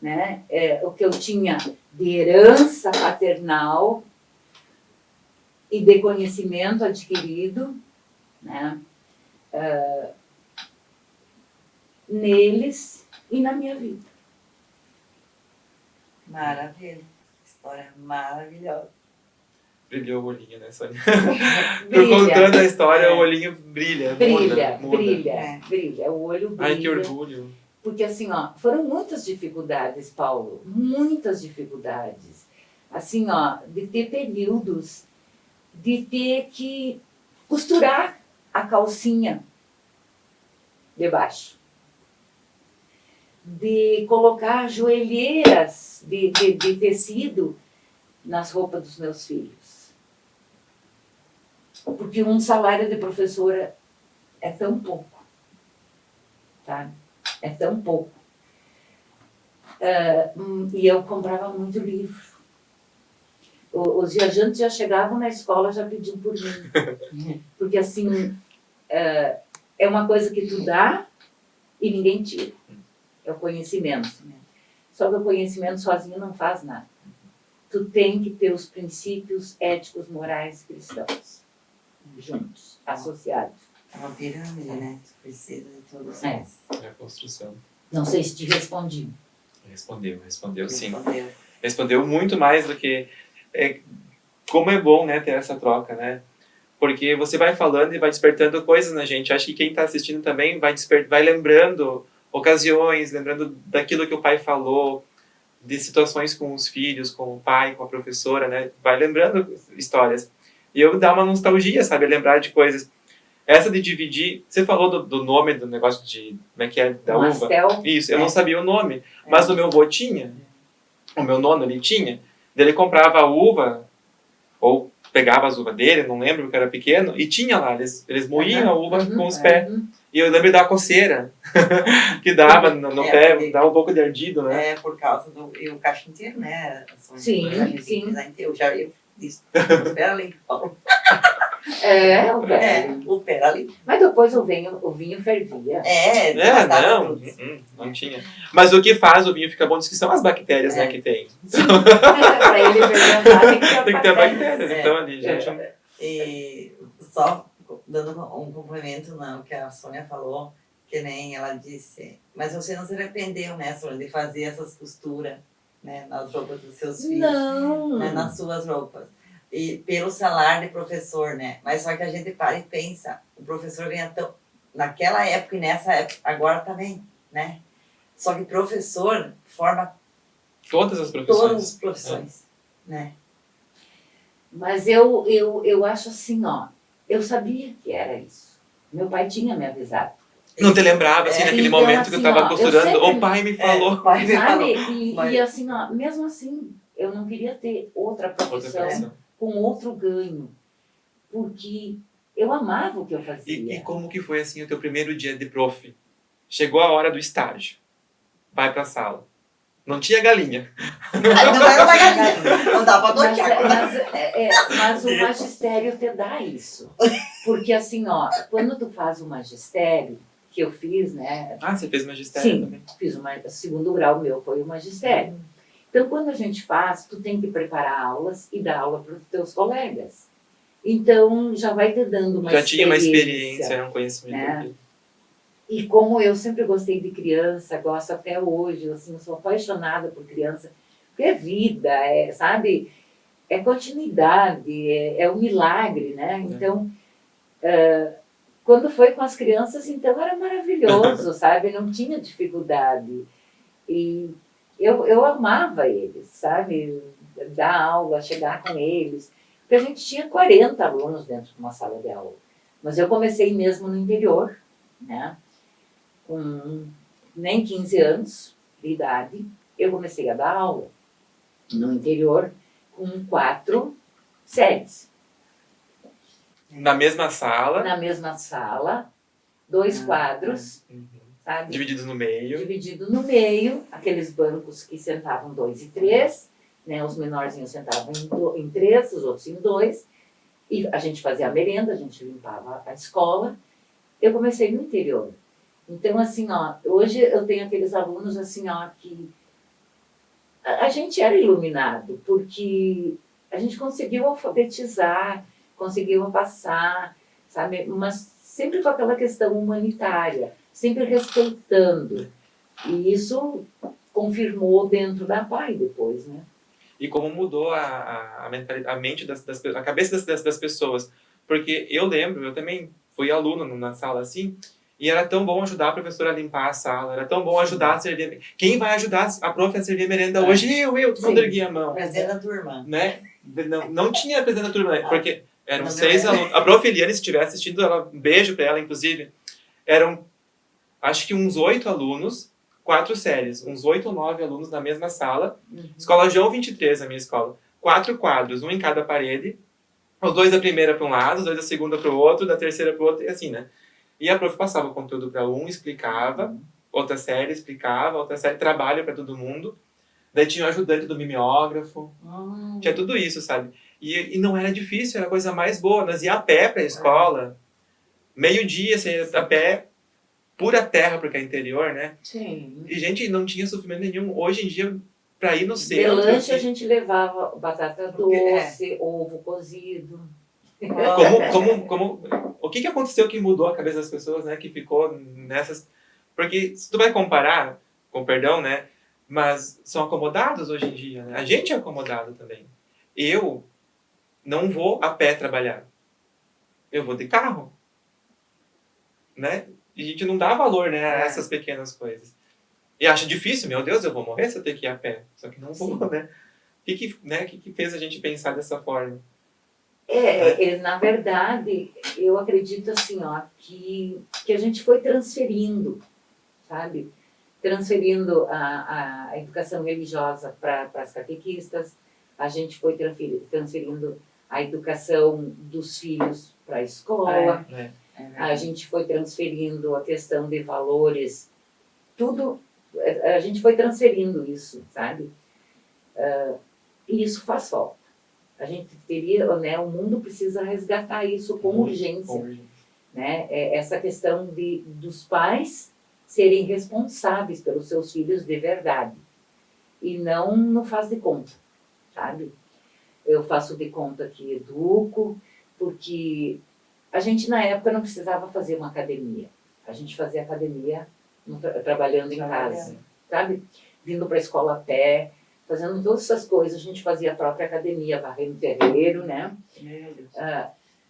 né? O que eu tinha de herança paternal e de conhecimento adquirido, né? Neles e na minha vida. Maravilha. História maravilhosa. Brilhou o olhinho, né, Sônia? Tu Brilha, contando a história, É. o olhinho brilha. brilha, muda. brilha, É. brilha. O olho brilha. Ai, que orgulho. Porque assim, ó, foram muitas dificuldades, Paulo, muitas dificuldades. Assim, ó, de ter períodos, de ter que costurar a calcinha de baixo, de colocar joelheiras de tecido nas roupas dos meus filhos. Porque um salário de professora é tão pouco, tá? É tão pouco. E eu comprava muito livro. Os viajantes já chegavam na escola, já pediam por mim. Porque assim, é uma coisa que tu dá e ninguém tira. É o conhecimento. Só que o conhecimento sozinho não faz nada. Tu tem que ter os princípios éticos, morais, cristãos. Juntos, associados. É uma pirâmide, né? Tu precisa de todos É. esses. É a construção. Não sei se te respondi. Respondeu sim. Respondeu. Respondeu muito mais do que... como é bom, né, ter essa troca, né? Porque você vai falando e vai despertando coisas na gente. Acho que quem está assistindo também vai lembrando ocasiões, lembrando daquilo que o pai falou, de situações com os filhos, com o pai, com a professora, né? Vai lembrando histórias. E eu dá uma nostalgia, sabe? Lembrar de coisas. Essa de dividir... Você falou do nome do negócio de... Como é que é? Da uva. Mastel. Isso, eu não sabia o nome. Mas o meu avô tinha. O meu nono, ele tinha. Ele comprava a uva, ou pegava as uvas dele, não lembro, porque era pequeno, e tinha lá. Eles moíam a uva com os pés. E eu lembro da coceira que dava no pé, porque- dava um pouco de ardido, né? É por causa do... E o cacho inteiro, né? Sim, sim. Eu isso. O pé ali. O velho. O pé ali. Mas depois o vinho fervia. Não, não tinha. Mas o que faz o vinho ficar bom diz que são as bactérias, né, que tem. Para ele fermentar tem que ter Tem que ter bactérias. bactérias, então ali, gente. E só dando um complemento no que a Sônia falou, que nem ela disse, mas você não se arrependeu, né, Sônia, de fazer essas costuras, né, nas roupas dos seus filhos, Não. né, nas suas roupas. E pelo salário de professor, né, mas só que a gente para e pensa, o professor ganha tão, naquela época e nessa época, agora também, né, só que professor forma Todas as profissões. todas as profissões, né. Mas eu acho assim, ó, eu sabia que era isso. Meu pai tinha me avisado. Não te lembrava, assim, naquele Então, momento assim, que eu tava ó, costurando, eu sempre- o pai me falou. O pai me falou. Sabe? Mas- E assim, ó, mesmo assim, eu não queria ter outra Outra profissão profissão. com outro ganho. Porque eu amava o que eu fazia. E como que foi, assim, o teu primeiro dia de prof? Chegou a hora do estágio. Vai pra sala. Não tinha galinha. Não era uma galinha, não dá pra Mas, dotear. mas o magistério te dá isso. Porque assim, ó, quando tu faz o magistério, que eu fiz, né? Ah, você fez magistério Sim, também. fiz o segundo grau meu, foi o magistério. Então, quando a gente faz, tu tem que preparar aulas e dar aula para os teus colegas. Então, já vai te dando uma Já tinha uma experiência, experiência, um conhecimento. né? E como eu sempre gostei de criança, gosto até hoje, assim, eu sou apaixonada por criança, porque é vida, sabe? É continuidade, é um milagre, né? Então, Quando foi com as crianças, então era maravilhoso, sabe? Não tinha dificuldade. E eu amava eles, sabe? Dar aula, chegar com eles. Porque a gente tinha 40 alunos dentro de uma sala de aula. Mas eu comecei mesmo no interior, né? Com nem 15 anos de idade, eu comecei a dar aula no interior com 4 séries. Na mesma sala. Na mesma sala, 2 quadros, Uhum. sabe? Divididos no meio. Dividido no meio, aqueles bancos que sentavam 2 e 3, né? Os menorzinhos sentavam em 3, os outros em 2, e a gente fazia a merenda, a gente limpava a escola. Eu comecei no interior. Então, assim, ó, hoje eu tenho aqueles alunos, assim, ó, que a gente era iluminado, porque a gente conseguiu alfabetizar, conseguiu passar, sabe? Mas sempre com aquela questão humanitária, sempre respeitando. E isso confirmou dentro da PAI depois, né? E como mudou a mente, a cabeça das pessoas. Porque eu lembro, eu também fui aluno na sala assim, e era tão bom ajudar a professora a limpar a sala, era tão bom ajudar a servir. Quem vai ajudar a prof a servir a merenda hoje? Todo mundo erguia a mão. Presidente da turma. Né? Não tinha presidente da turma, porque eram Não, 6 não é. alunos. A prof Eliane, se estiver assistindo, um beijo para ela, inclusive. Eram, acho que uns 8 alunos, 4 séries, uns 8 ou 9 alunos na mesma sala. Escola João 23, a minha escola. 4 quadros, um em cada parede. Os 2 da primeira para um lado, os 2 da segunda para o outro, da terceira para o outro, e assim, né? E a prof passava o conteúdo para um, explicava, outra série explicava, outra série trabalho para todo mundo. Daí tinha o ajudante do mimeógrafo, tinha tudo isso, sabe? E não era difícil, era a coisa mais boa. Nós ia a pé para a escola, meio-dia, você ia a pé, pura terra, porque é interior, né? Sim. E, gente, não tinha sofrimento nenhum. Hoje em dia, para ir no De centro... lanche a gente levava batata doce, ovo cozido. O que aconteceu que mudou a cabeça das pessoas, né? Que ficou nessas... Porque se tu vai comparar, com perdão, né? Mas são acomodados hoje em dia, né? A gente é acomodado também. Eu não vou a pé trabalhar. Eu vou de carro. Né? E a gente não dá valor, né, a essas pequenas coisas. E acha difícil, meu Deus, eu vou morrer se eu ter que ir a pé. Só que não vou, né? O que fez a gente pensar dessa forma? Na verdade, eu acredito assim, ó, que a gente foi transferindo, sabe? Transferindo a educação religiosa para as catequistas, a gente foi transferindo a educação dos filhos para a escola, a gente foi transferindo a questão de valores, tudo, a gente foi transferindo isso, sabe? E isso faz falta. A gente teria, né, o mundo precisa resgatar isso com urgência. Né? Essa questão dos pais serem responsáveis pelos seus filhos de verdade. E não no faz de conta, sabe? Eu faço de conta que educo, porque a gente na época não precisava fazer uma academia. A gente fazia academia trabalhando em casa, sabe? Vindo para a escola a pé, fazendo todas essas coisas. A gente fazia a própria academia, varrendo terreiro, né?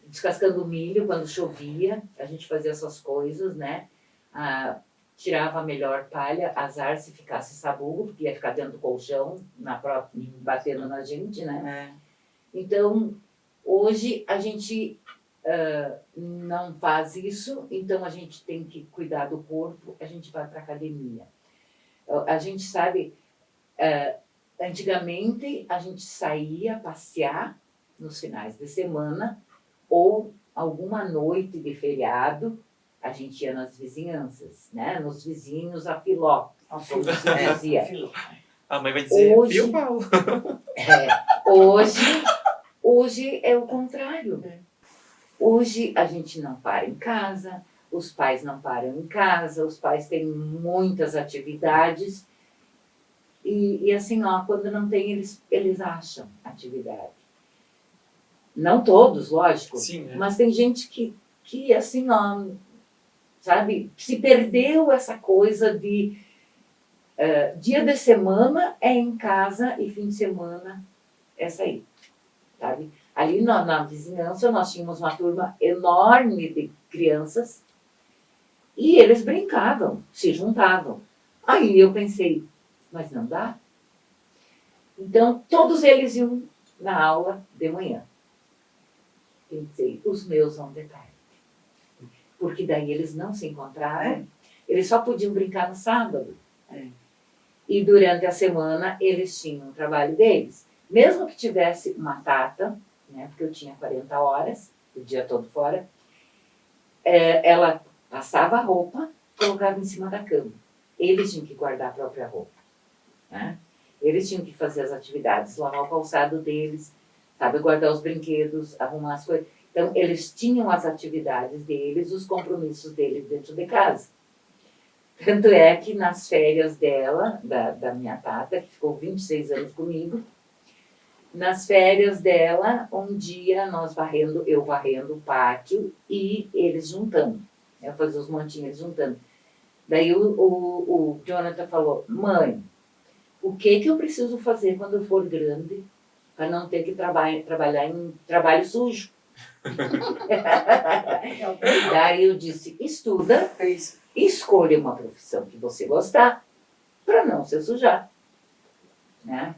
Descascando milho quando chovia, a gente fazia essas coisas, né? Tirava a melhor palha, azar se ficasse sabugo, porque ia ficar dentro do colchão, batendo na gente, né? Então, hoje a gente não faz isso, então a gente tem que cuidar do corpo, a gente vai para a academia. A gente sabe, antigamente a gente saía passear nos finais de semana, ou alguma noite de feriado, a gente ia nas vizinhanças, né? Nos vizinhos a filó, como se dizia. A mãe vai dizer, hoje, Paulo. Hoje é o contrário. Hoje a gente não para em casa, os pais não param em casa, os pais têm muitas atividades e assim, ó, quando não tem, eles acham atividade. Não todos, lógico, Sim, né? mas tem gente que assim, ó, sabe, se perdeu essa coisa de dia de semana é em casa e fim de semana é sair, sabe? Ali na vizinhança nós tínhamos uma turma enorme de crianças e eles brincavam, se juntavam. Aí eu pensei, mas não dá? Então todos eles iam na aula de manhã. Pensei, os meus vão de tarde. Porque daí eles não se encontravam, eles só podiam brincar no sábado. E durante a semana eles tinham o trabalho deles. Mesmo que tivesse uma tata, né, porque eu tinha 40 horas, o dia todo fora, ela passava a roupa, colocava em cima da cama. Eles tinham que guardar a própria roupa. Né? Eles tinham que fazer as atividades, lavar o calçado deles, sabe, guardar os brinquedos, arrumar as coisas. Então, eles tinham as atividades deles, os compromissos deles dentro de casa. Tanto é que nas férias dela, da minha tata, que ficou 26 anos comigo, nas férias dela, um dia eu varrendo o pátio e eles juntando. Eu fazia os montinhos, eles juntando. Daí o Jonathan falou, mãe, o que eu preciso fazer quando eu for grande para não ter que trabalhar em trabalho sujo? Daí eu disse, estuda, escolha uma profissão que você gostar para não se sujar. Né?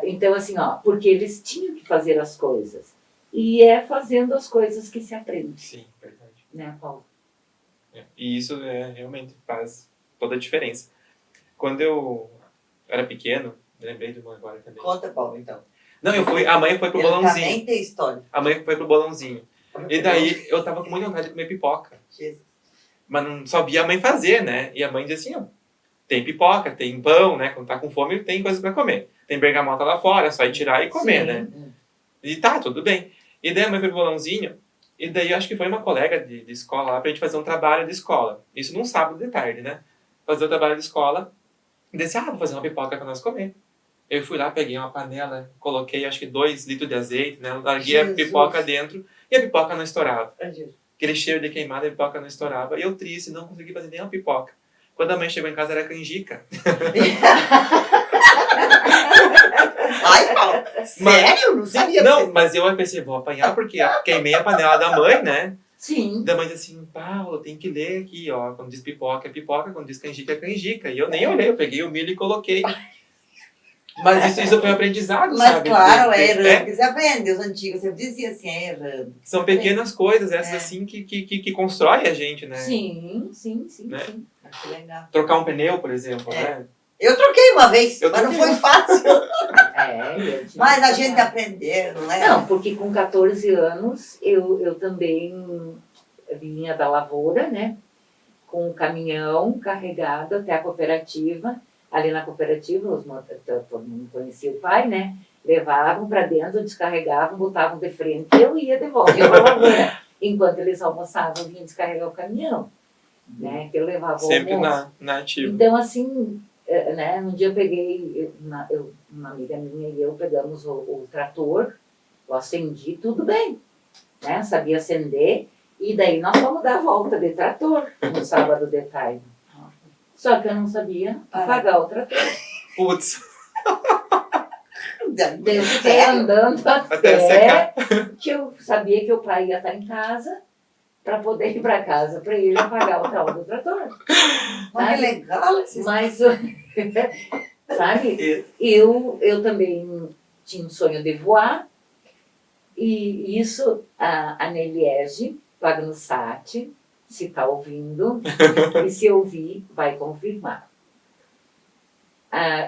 Então, assim, porque eles tinham que fazer as coisas. E é fazendo as coisas que se aprende. Sim, verdade. Né, Paulo? E isso realmente faz toda a diferença. Quando eu era pequeno, lembrei de uma agora também. Conta, Paulo, então. Não, a mãe foi pro bolãozinho. Também tem história. A mãe foi pro bolãozinho. E daí eu tava com muita vontade de comer pipoca. Jesus. Mas não só via a mãe fazer, né? E a mãe dizia assim, tem pipoca, tem pão, né? Quando tá com fome, tem coisa pra comer. Tem bergamota lá fora, só ir tirar e comer, Sim. né? E tá, tudo bem. E daí a mãe foi pro bolãozinho, e daí eu acho que foi uma colega de escola lá pra gente fazer um trabalho de escola. Isso num sábado de tarde, né? Fazer o trabalho de escola. E disse, vou fazer uma pipoca pra nós comer. Eu fui lá, peguei uma panela, coloquei acho que 2 litros de azeite, né? Larguei a pipoca dentro e a pipoca não estourava. Aquele cheiro de queimada, a pipoca não estourava. E eu triste, não consegui fazer nem uma pipoca. Quando a mãe chegou em casa, era canjica. Ai, Paulo, sério? Não sabia. Não, mas eu pensei, vou apanhar porque queimei a panela da mãe, né? Sim. Da mãe disse assim, Paulo, tem que ler aqui, ó. Quando diz pipoca, é pipoca. Quando diz canjica, é canjica. E eu nem olhei, eu peguei o milho e coloquei. Mas isso foi um aprendizado, Mas sabe? claro, é errando, que você aprende. Os antigos sempre diziam assim, é errando. São pequenas coisas, essas assim, que constroem a gente, né? Sim. Né? Que legal. Trocar um pneu, por exemplo, né? Eu troquei uma vez, mas não troquei. foi fácil. Mas a gente aprende. aprendeu, não é? Não, porque com 14 anos eu também vinha da lavoura, né? Com um caminhão carregado até a cooperativa. Ali na cooperativa, todo mundo conhecia o pai, né? Levavam para dentro, descarregavam, botavam de frente e eu ia de volta para a lavoura. Enquanto eles almoçavam, eu vinha descarregar o caminhão, né? Que eu levava o Sempre almoço. na ativa. Então, assim, né? Um dia eu peguei, uma amiga minha e eu pegamos o trator, eu acendi, tudo bem, né? Sabia acender, e daí nós fomos dar a volta de trator no sábado de tarde. Só que eu não sabia apagar o trator. Putz, Daí eu fiquei andando até secar. que eu sabia que o pai ia estar em casa para poder ir para casa, para ele apagar o tal do trator. Mas que legal esse Mas, sabe, eu também tinha um sonho de voar, e isso a Neliege, Pagnussati, se está ouvindo, e se ouvir, vai confirmar.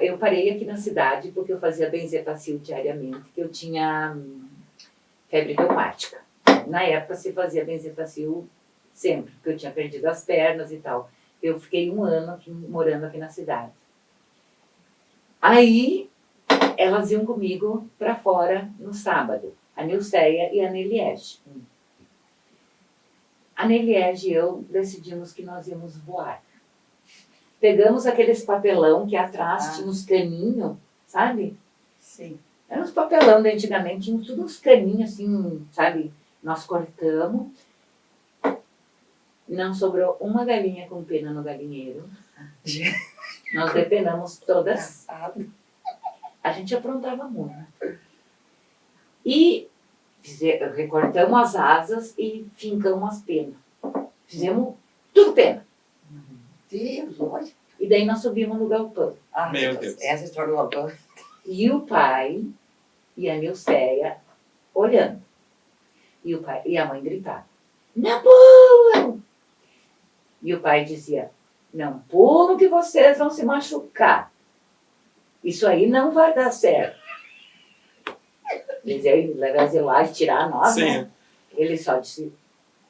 Eu parei aqui na cidade porque eu fazia benzetacil diariamente, que eu tinha febre reumática. Na época se fazia benzetacil sempre, porque eu tinha perdido as pernas e tal. Eu fiquei 1 ano morando aqui na cidade. Aí, elas iam comigo para fora no sábado, a Nilceia e a Neliege. A Neliege e eu decidimos que nós íamos voar. Pegamos aqueles papelão que atrás tinha uns caninhos, sabe? Sim. Eram uns papelão de antigamente, tinha tudo uns caninhos assim, sabe? Nós cortamos. Não sobrou uma galinha com pena no galinheiro. Nós depenamos todas. A gente aprontava muito. E recortamos as asas e fincamos as penas. Fizemos tudo pena. Deus, olha. E daí nós subimos no galpão. Ah, Meu Deus. Essa história do galpão. E o pai e a Nilceia olhando. E o pai e a mãe gritava: não pulam! E o pai dizia: não pulam que vocês vão se machucar. Isso aí não vai dar certo. Eles iam levar lá e tirar nós, Sim. né? Ele só disse: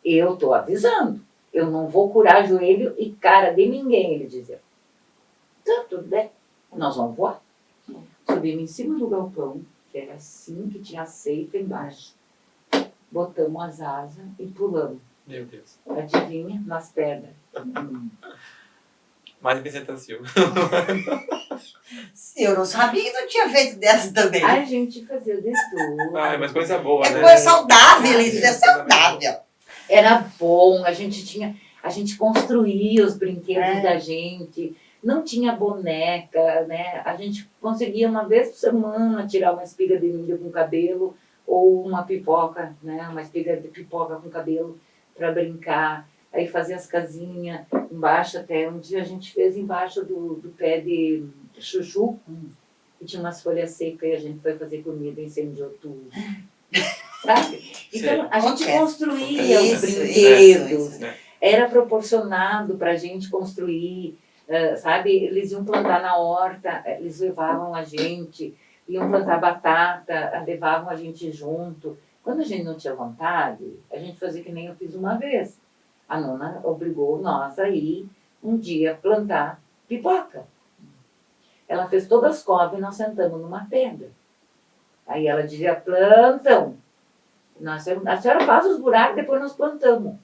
eu estou avisando. Eu não vou curar joelho e cara de ninguém, ele dizia. Então, tudo bem. Nós vamos voar. Subimos em cima do galpão, que era assim, que tinha ceifo embaixo. Botamos as asas e pulamos. Meu Deus. Adivinha? Nas pedras. Mais Vicenta Silva. Eu não sabia que tu tinha feito dessa também. A gente fazia de tudo. Ai, mas coisa boa, É né? coisa saudável, isso é saudável. Era bom, a gente construía os brinquedos É. da gente, não tinha boneca, né? A gente conseguia uma vez por semana tirar uma espiga de milho com cabelo ou uma pipoca, né? Uma espiga de pipoca com cabelo para brincar. Aí fazia as casinhas embaixo, até um dia a gente fez embaixo do pé de chuchu, que tinha umas folhas secas e a gente foi fazer comida e incendiou tudo. Sabe? Então, a gente construía os brinquedos, isso. era proporcionado para a gente construir, sabe? Eles iam plantar na horta, eles levavam a gente, iam plantar batata, levavam a gente junto. Quando a gente não tinha vontade, a gente fazia que nem eu fiz uma vez. A nona obrigou nós a ir um dia plantar pipoca. Ela fez todas as covas e nós sentamos numa pedra. Aí ela dizia: plantam. A senhora faz os buracos, depois nós plantamos.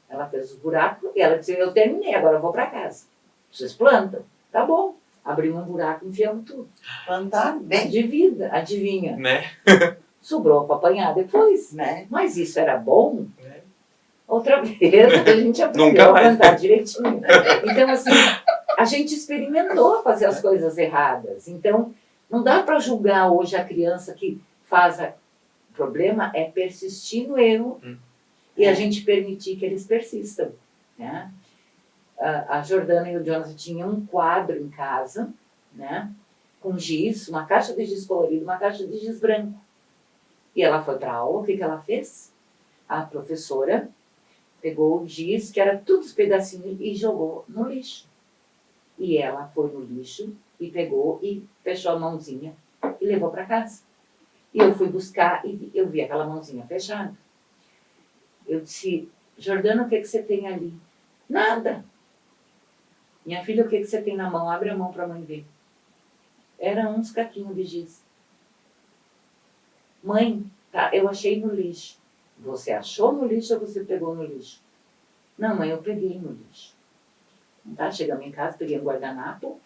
Ela fez os buracos e ela disse: eu terminei, agora eu vou para casa. Vocês plantam? Tá bom. Abrimos um buraco e enfiamos tudo. Plantar bem, Adivinha. Né? Sobrou para apanhar depois. né? Mas isso era bom. É. Outra vez a gente aprendeu Nunca a mais. plantar direitinho. Então, assim, a gente experimentou fazer as coisas erradas. Então, não dá para julgar hoje a criança que faz o problema é persistir no erro e a gente permitir que eles persistam, né? A Jordana e o Jonathan tinham um quadro em casa, né? Com giz, uma caixa de giz colorido, uma caixa de giz branco. E ela foi para a aula, o que ela fez? A professora pegou o giz, que era todos os pedacinhos, e jogou no lixo. E ela foi no lixo e pegou e fechou a mãozinha e levou para casa. E eu fui buscar e eu vi aquela mãozinha fechada. Eu disse: Jordana, o que você tem ali? Nada. Minha filha, o que você tem na mão? Abre a mão para a mãe ver. Eram uns caquinhos de giz. Mãe, tá, eu achei no lixo. Você achou no lixo ou você pegou no lixo? Não, mãe, eu peguei no lixo. Tá, chegamos em casa, peguei um guardanapo,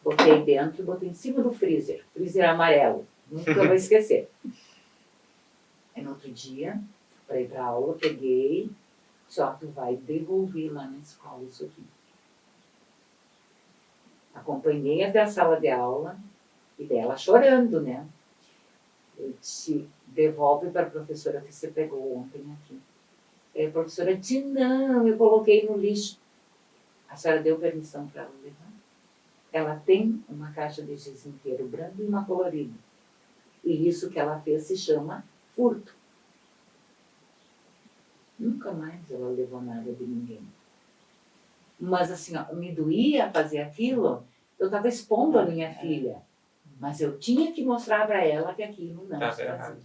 botei dentro e botei em cima do freezer. Freezer amarelo. Nunca vou esquecer. Aí no outro dia, para ir para aula, peguei, só tu vai devolver lá na escola isso aqui. Acompanhei até a sala de aula e dela chorando, né? Eu disse: devolve para a professora que você pegou ontem aqui. Aí a professora disse: não, eu coloquei no lixo. A senhora deu permissão para ela levar? Ela tem uma caixa de giz inteiro branco e uma colorida. E isso que ela fez se chama furto. Nunca mais ela levou nada de ninguém. Mas assim, ó, me doía fazer aquilo, eu estava expondo a minha filha. Mas eu tinha que mostrar para ela que aquilo não Tá se errado. fazia.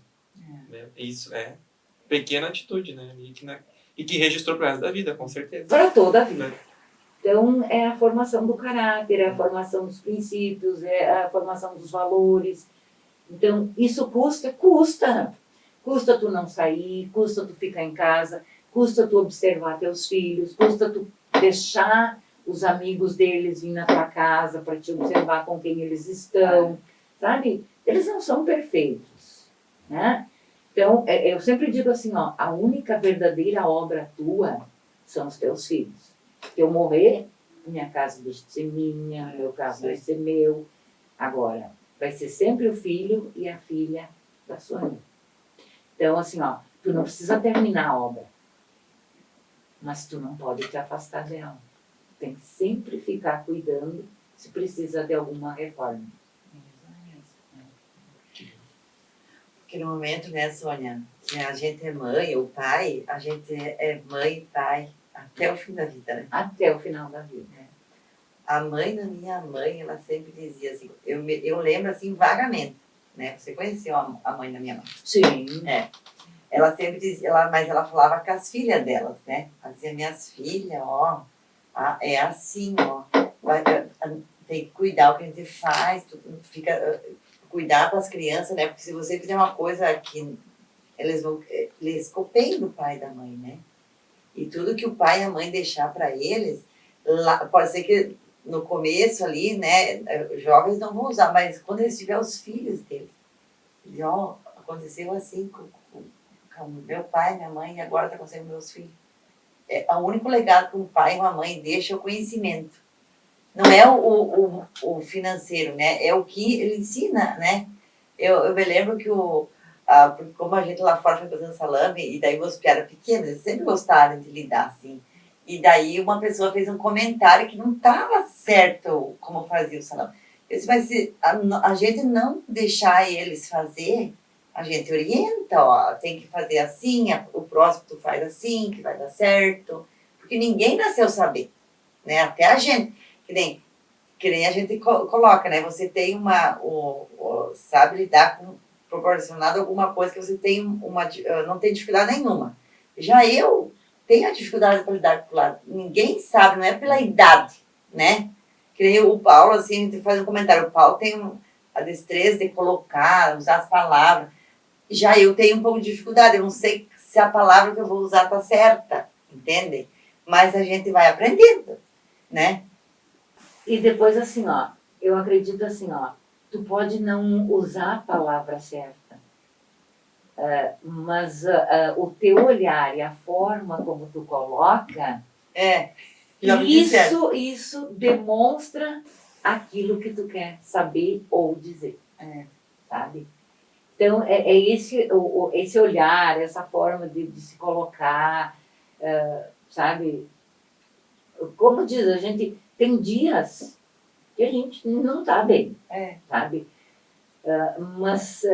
Né? Isso é pequena atitude, né? E que registrou pro resto da vida, com certeza. Para toda a vida. Né? Então, é a formação do caráter, é a formação dos princípios, é a formação dos valores. Então, isso custa? Custa. Custa tu não sair, custa tu ficar em casa, custa tu observar teus filhos, custa tu deixar os amigos deles vir na tua casa para te observar com quem eles estão, sabe? Eles não são perfeitos, né? Então, eu sempre digo assim, ó, a única verdadeira obra tua são os teus filhos. Se eu morrer, minha casa deixa de ser minha, meu carro deixa de ser meu. Agora, vai ser sempre o filho e a filha da Sônia. Então, assim, ó, tu não precisa terminar a obra, mas tu não pode te afastar dela. Tem que sempre ficar cuidando se precisa de alguma reforma. Porque no momento, né, Sônia, que a gente é mãe ou pai, a gente é mãe e pai até o fim da vida, né? Até o final da vida. Né? A mãe da minha mãe, ela sempre dizia assim, eu lembro assim vagamente, né? Você conheceu a mãe da minha mãe? Sim. É. Ela sempre dizia, mas ela falava com as filhas delas, né? Ela dizia, minhas filhas, ó, é assim, ó, tem que cuidar o que a gente faz, fica, cuidar com as crianças, né? Porque se você fizer uma coisa que eles copiem do pai e da mãe, né? E tudo que o pai e a mãe deixar para eles, lá, pode ser que no começo ali, né, jovens não vão usar, mas quando eles tiverem os filhos deles, ó, aconteceu assim com meu pai, minha mãe, e agora está acontecendo com meus filhos. O único legado que um pai e uma mãe deixam é o conhecimento. Não é o financeiro, né? É o que ele ensina, né? Eu me lembro que como a gente lá fora foi fazendo salame, e daí meus piadas pequenas, eles sempre gostaram de lidar assim. E daí uma pessoa fez um comentário que não estava certo como fazia o salame. Eu disse, mas se a gente não deixar eles fazer, a gente orienta, ó, tem que fazer assim, o próximo tu faz assim, que vai dar certo. Porque ninguém nasceu saber, né? Até a gente, que nem a gente coloca, né? Você tem sabe lidar com, proporcionado alguma coisa que você tem não tem dificuldade nenhuma. Já eu tenho a dificuldade para lidar com o lado. Ninguém sabe, não é pela idade, né? Que nem o Paulo, assim, a gente faz um comentário, o Paulo tem a destreza de colocar, usar as palavras. Já eu tenho um pouco de dificuldade, eu não sei se a palavra que eu vou usar está certa, entende? Mas a gente vai aprendendo, né? E depois, assim, ó, eu acredito assim, ó, tu pode não usar a palavra certa, mas o teu olhar e a forma como tu coloca, isso demonstra aquilo que tu quer saber ou dizer, sabe? Então, é esse olhar, essa forma de se colocar, sabe? Como diz, a gente tem dias que a gente não está bem, sabe? Mas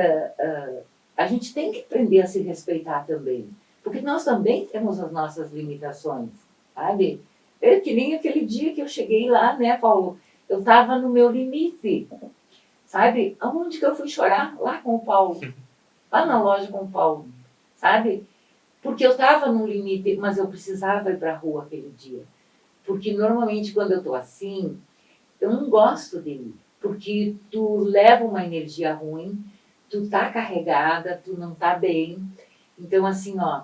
a gente tem que aprender a se respeitar também, porque nós também temos as nossas limitações, sabe? Que nem aquele dia que eu cheguei lá, né, Paulo? Eu estava no meu limite, sabe? Aonde que eu fui chorar? Lá com o Paulo. Lá na loja com o Paulo, sabe? Porque eu estava no limite, mas eu precisava ir para a rua aquele dia. Porque normalmente quando eu estou assim, eu não gosto de ir. Porque tu leva uma energia ruim, tu tá carregada, tu não tá bem. Então assim, ó,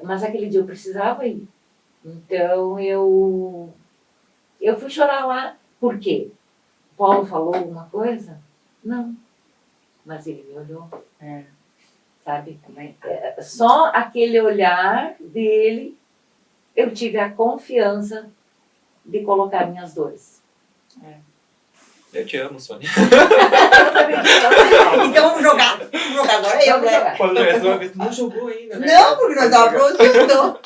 mas aquele dia eu precisava ir. Então eu fui chorar lá. Por quê? Paulo falou alguma coisa? Não. Mas ele me olhou. Sabe? Só aquele olhar dele, eu tive a confiança de colocar minhas dores. Eu te amo, Sônia. Então vamos jogar. Vamos jogar agora eu, né? Quando resolve, tu não jogou ainda, né? Não, porque nós estávamos produzindo.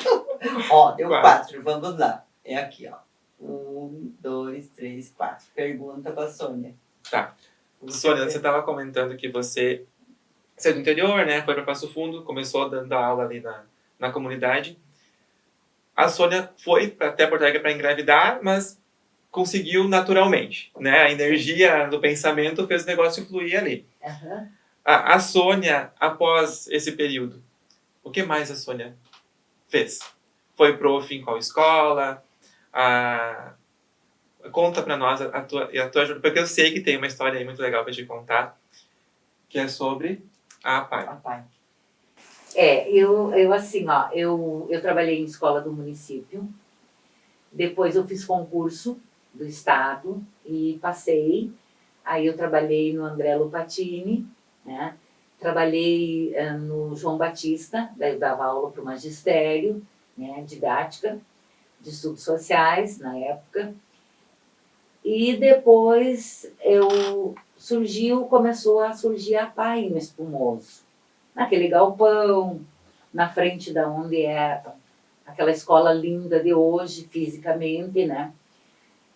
Ó, deu 4. Vamos lá. É aqui, ó. 1, 2, 3, 4. Pergunta pra Sônia. Tá. Sônia, você estava comentando que você é do interior, né? Foi para Passo Fundo, começou dando aula ali na comunidade. A Sônia foi até Porto Alegre para engravidar, mas conseguiu naturalmente, né? A energia do pensamento fez o negócio fluir ali. Uhum. A Sônia, após esse período, o que mais a Sônia fez? Foi prof em qual escola? Conta pra nós a tua ajuda, porque eu sei que tem uma história aí muito legal pra te contar, que é sobre a APAI. Eu assim, ó, eu trabalhei em escola do município, depois eu fiz concurso do estado e passei, aí eu trabalhei no André Lupatini, né? Trabalhei no João Batista, daí eu dava aula para o magistério, né, didática, de estudos sociais na época. E depois eu começou a surgir a PAI no Espumoso. Naquele galpão, na frente da onde é aquela escola linda de hoje, fisicamente, né?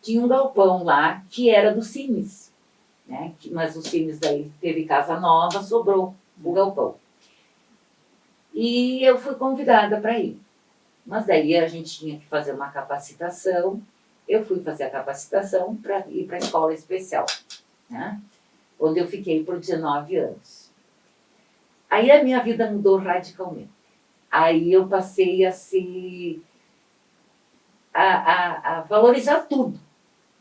Tinha um galpão lá que era do Cines, né? Mas o Cines daí teve casa nova, sobrou o galpão. E eu fui convidada para ir. Mas daí a gente tinha que fazer uma capacitação. Eu fui fazer a capacitação para ir para a escola especial, né? Onde eu fiquei por 19 anos. Aí a minha vida mudou radicalmente. Aí eu passei a valorizar tudo,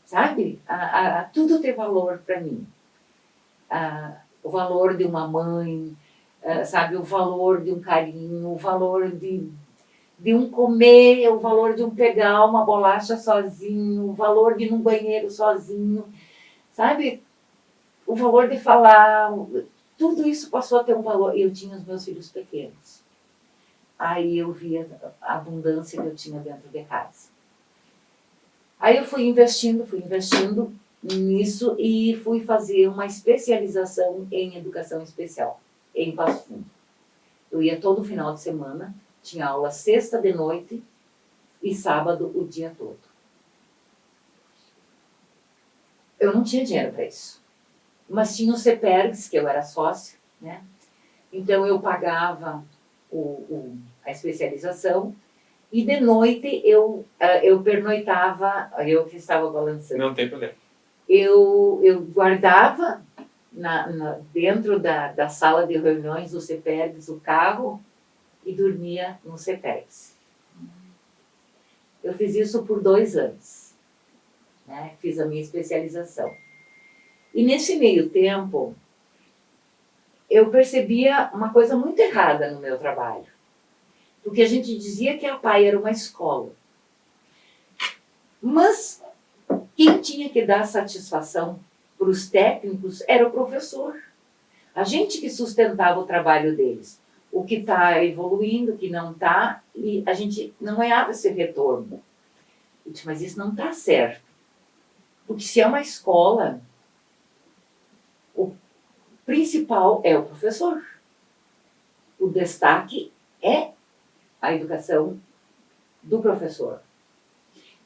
sabe? A tudo ter valor para mim. O valor de uma mãe, sabe? O valor de um carinho, o valor de um comer, o valor de um pegar uma bolacha sozinho, o valor de ir num banheiro sozinho, sabe? O valor de falar, tudo isso passou a ter um valor. Eu tinha os meus filhos pequenos. Aí eu via a abundância que eu tinha dentro de casa. Aí eu fui investindo nisso e fui fazer uma especialização em educação especial, em Passo Fundo. Eu ia todo final de semana, tinha aula sexta de noite e sábado o dia todo. Eu não tinha dinheiro para isso. Mas tinha o CEPERGS, que eu era sócia, né? Então eu pagava a especialização e de noite eu pernoitava, eu que estava balançando. Não tem problema. Eu guardava dentro da sala de reuniões do CEPERGS o carro e dormia no CEPERGS. Eu fiz isso por 2 anos, né? Fiz a minha especialização. E nesse meio tempo, eu percebia uma coisa muito errada no meu trabalho. Porque a gente dizia que a PAI era uma escola. Mas quem tinha que dar satisfação para os técnicos era o professor. A gente que sustentava o trabalho deles. O que está evoluindo, o que não está, e a gente não ganhava esse retorno. Eu disse, mas isso não está certo. Porque se é uma escola, o principal é o professor. O destaque é a educação do professor.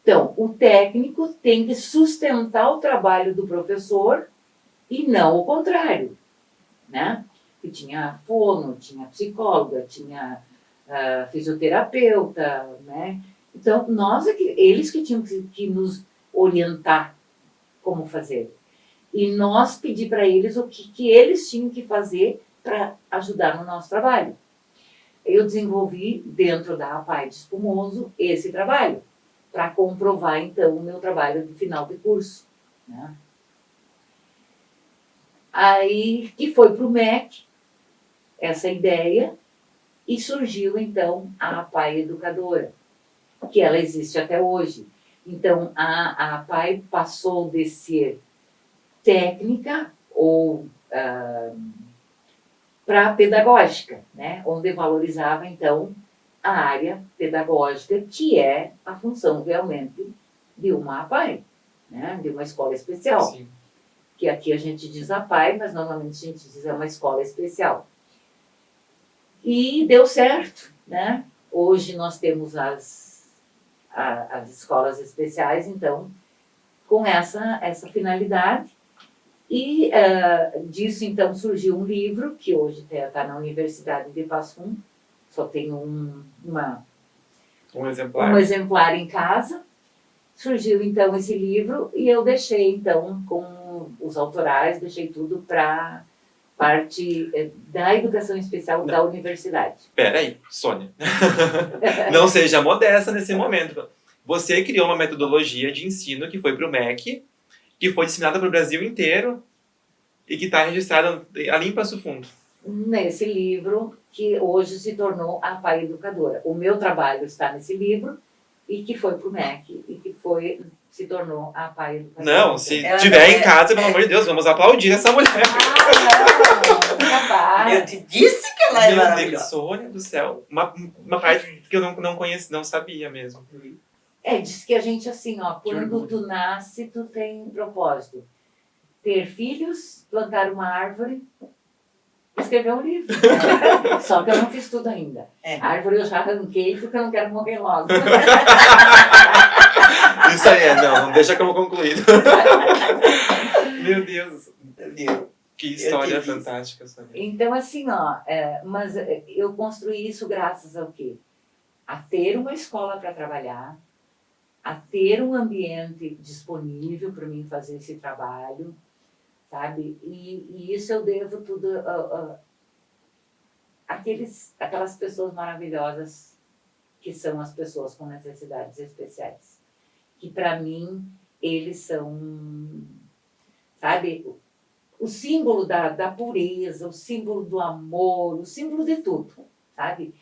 Então, o técnico tem que sustentar o trabalho do professor e não o contrário, né? Que tinha fono, tinha psicóloga, tinha fisioterapeuta, né? Então, eles que tinham que nos orientar como fazer. E nós pedir para eles o que eles tinham que fazer para ajudar no nosso trabalho. Eu desenvolvi, dentro da APAI de Espumoso, esse trabalho, para comprovar, então, o meu trabalho de final de curso, né? Aí, que foi para o MEC, essa ideia, e surgiu, então, a APAI Educadora, que ela existe até hoje. Então, a APAI passou de ser técnica ou para pedagógica, né? Onde valorizava, então, a área pedagógica, que é a função realmente de uma APAI, né? De uma escola especial. Sim. Que aqui a gente diz APAI, mas normalmente a gente diz é uma escola especial. E deu certo, né? Hoje nós temos as escolas especiais, então, com essa finalidade. E disso, então, surgiu um livro, que hoje está na Universidade de Passo Fundo, só tem um exemplar em casa. Surgiu, então, esse livro e eu deixei, então, com os autorais, deixei tudo para parte da educação especial da universidade. Espera aí, Sônia. Não seja modesta nesse momento. Você criou uma metodologia de ensino que foi para o MEC, que foi disseminada para o Brasil inteiro e que está registrada ali em Passo Fundo. Nesse livro, que hoje se tornou a APAI Educadora. O meu trabalho está nesse livro e que foi para o MEC e que se tornou a APAI Educadora. Não, se tiver em casa, pelo amor de Deus, vamos aplaudir essa mulher. Não, capaz. Eu te disse que ela é Meu Deus, maravilhosa. Sônia do céu. Uma parte que eu não conhecia, não sabia mesmo. Diz que a gente assim, ó, quando tu nasce, tu tem propósito. ter filhos, plantar uma árvore, escrever um livro. Só que eu não fiz tudo ainda. A árvore eu já arranquei porque eu não quero morrer logo. Isso aí, não deixa como concluído. Meu Deus. Que história fantástica, Sônia. Então, assim, ó, mas eu construí isso graças ao quê? A ter uma escola para trabalhar, a ter um ambiente disponível para mim fazer esse trabalho, sabe? E isso eu devo tudo aquelas pessoas maravilhosas que são as pessoas com necessidades especiais. Que, para mim, eles são, sabe, o símbolo da pureza, o símbolo do amor, o símbolo de tudo, sabe?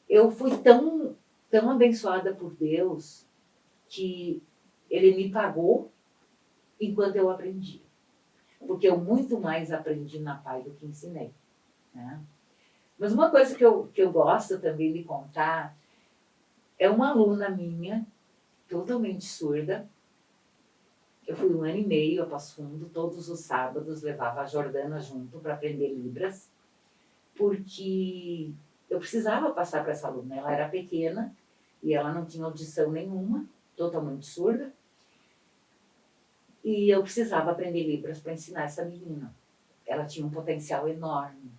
Eu fui tão abençoada por Deus que Ele me pagou enquanto eu aprendia. Porque eu muito mais aprendi na paz do que ensinei, né? Mas uma coisa que eu gosto também de contar é uma aluna minha, totalmente surda. Eu fui 1 ano e meio a Passo Fundo, todos os sábados levava a Jordana junto para aprender Libras, porque eu precisava passar para essa aluna. Ela era pequena e ela não tinha audição nenhuma, totalmente surda, e eu precisava aprender Libras para ensinar essa menina. Ela tinha um potencial enorme.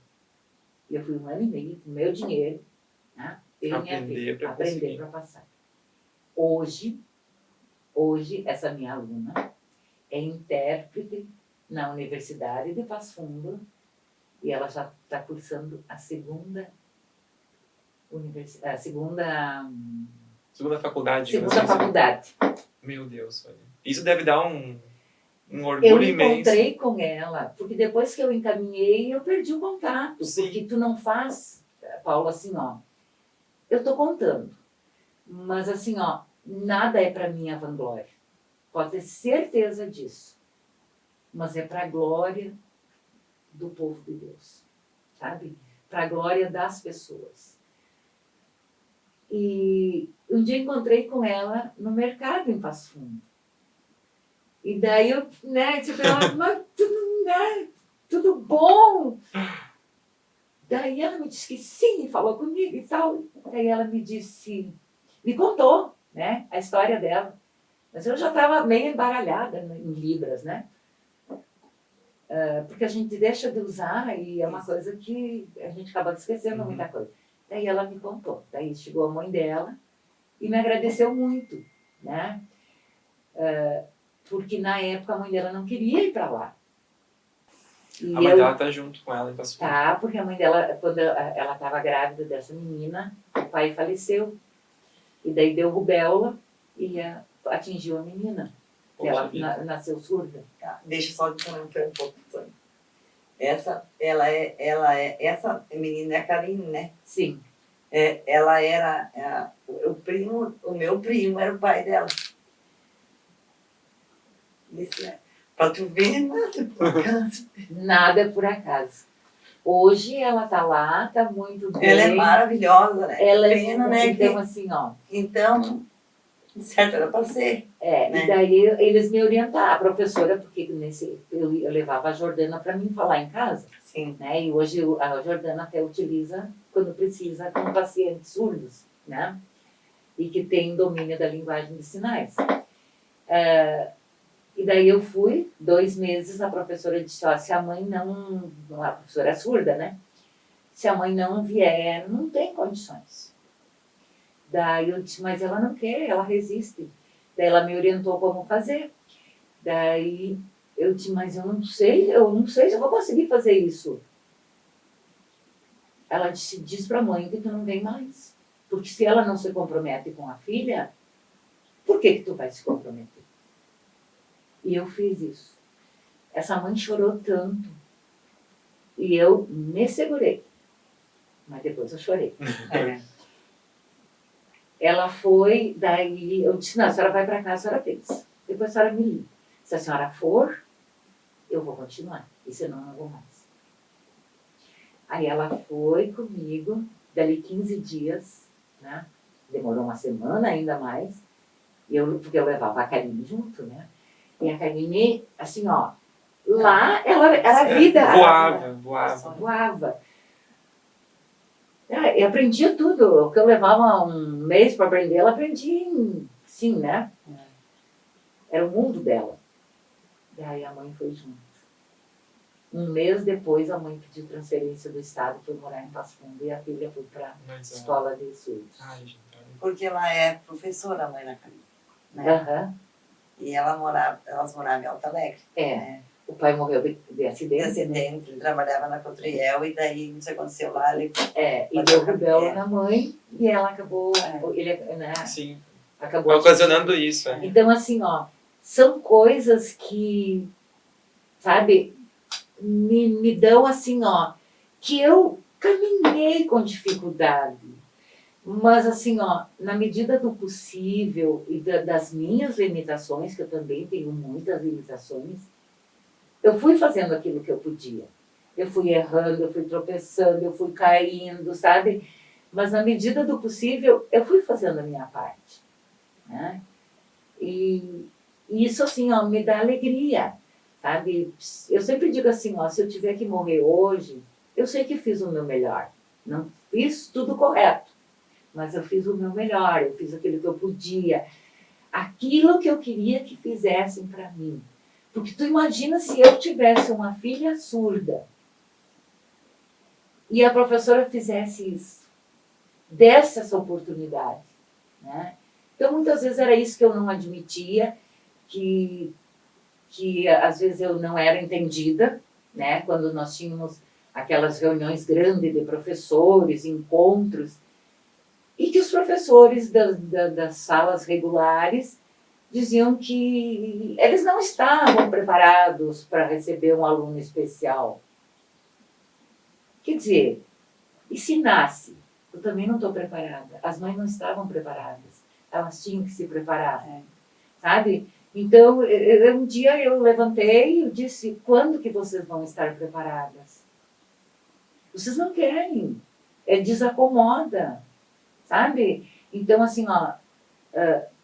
E eu fui 1 ano e meio com meu dinheiro, né? Eu e minha filha, aprender para passar. Hoje, essa minha aluna é intérprete na Universidade de Passo Fundo e ela já está cursando a segunda faculdade. Segunda faculdade. Meu Deus, olha. Isso deve dar um orgulho eu imenso. Eu encontrei com ela, porque depois que eu encaminhei, eu perdi o contato. Sim. Porque tu não faz, Paulo, assim, ó, eu tô contando, mas assim, ó, nada é para minha vanglória. Pode ter certeza disso. Mas é para a glória do povo de Deus, sabe? Para a glória das pessoas. E um dia encontrei com ela no mercado em Passo Fundo. E daí eu, né, tipo, ela, mas tudo bom? Daí ela me disse que sim, falou comigo e tal. Daí ela me contou, né, a história dela. Mas eu já estava meio embaralhada em Libras, né? Porque a gente deixa de usar e é uma coisa que a gente acaba esquecendo muita coisa. Daí ela me contou. Daí chegou a mãe dela e me agradeceu muito, né? Porque na época a mãe dela não queria ir para lá. E a mãe dela tá junto com ela em Passo Fundo. Tá, porque a mãe dela, quando ela estava grávida dessa menina, o pai faleceu. E daí deu rubéola e atingiu a menina. Ela nasceu surda. Tá, deixa eu só comentar um pouco. Essa menina é a Karine, né? Sim. Ela era o meu primo era o pai dela. Isso é. Pra tu ver, nada por acaso. Nada por acaso. Hoje ela tá lá, tá muito bem. Ela é maravilhosa, né? Ela pena, né? Então, assim, ó. Então, certo, era pra ser. Né? E daí eles me orientaram, a professora, porque eu levava a Jordana para mim falar em casa. Sim. Né? E hoje a Jordana até utiliza quando precisa com pacientes surdos, né? E que tem domínio da linguagem de sinais. E daí eu fui, 2 meses, a professora disse, ó, se a mãe não... A professora é surda, né? Se a mãe não vier, não tem condições. Daí eu disse, mas ela não quer, ela resiste. Daí ela me orientou como fazer. Daí eu disse, mas eu não sei se eu vou conseguir fazer isso. Ela disse, diz pra mãe que tu não vem mais. Porque se ela não se compromete com a filha, por que tu vai se comprometer? E eu fiz isso. Essa mãe chorou tanto. E eu me segurei. Mas depois eu chorei. Ela foi, daí eu disse, não, a senhora vai para casa, a senhora pensa. Depois a senhora me liga. Se a senhora for, eu vou continuar. E senão eu não vou mais. Aí ela foi comigo, dali 15 dias, né? Demorou 1 semana ainda mais. Porque eu levava a Karine junto, né? E a Karine, assim, ó, Lá, ela era a vida. Voava. Eu aprendia tudo. O que eu levava um mês para aprender, ela aprendia sim, né? Era o mundo dela. E aí a mãe foi junto. Um mês depois, a mãe pediu transferência do estado, foi morar em Passo Fundo e a filha foi para a escola de surdos. Porque ela é professora, a mãe da Camila, né? Aham. E elas moravam em Alto Alegre. É. O pai morreu de acidente. Ele trabalhava na Cotriel e daí não sei o que aconteceu lá. Ele E deu rubéola na mãe e ela acabou, ele, né? Sim. Acabou Ocasionando isso. Então, assim, são coisas que, sabe, me dão assim, que eu caminhei com dificuldade. Mas, assim, na medida do possível e das minhas limitações, que eu também tenho muitas limitações, eu fui fazendo aquilo que eu podia. Eu fui errando, eu fui tropeçando, eu fui caindo, sabe? Mas, na medida do possível, eu fui fazendo a minha parte, né? E isso, assim, me dá alegria, sabe? Eu sempre digo assim, se eu tiver que morrer hoje, eu sei que fiz o meu melhor. Não fiz tudo correto, mas eu fiz o meu melhor, eu fiz aquilo que eu podia. Aquilo que eu queria que fizessem para mim. Porque tu imagina se eu tivesse uma filha surda e a professora fizesse isso, desse essa oportunidade, né? Então, muitas vezes era isso que eu não admitia, que às vezes eu não era entendida, né? Quando nós tínhamos aquelas reuniões grandes de professores, encontros, e que os professores das salas regulares diziam que eles não estavam preparados para receber um aluno especial. Quer dizer, e se nasce? Eu também não estou preparada. As mães não estavam preparadas. Elas tinham que se preparar, sabe? Então, um dia eu levantei e disse, quando que vocês vão estar preparadas? Vocês não querem. Desacomoda, sabe? Então, assim,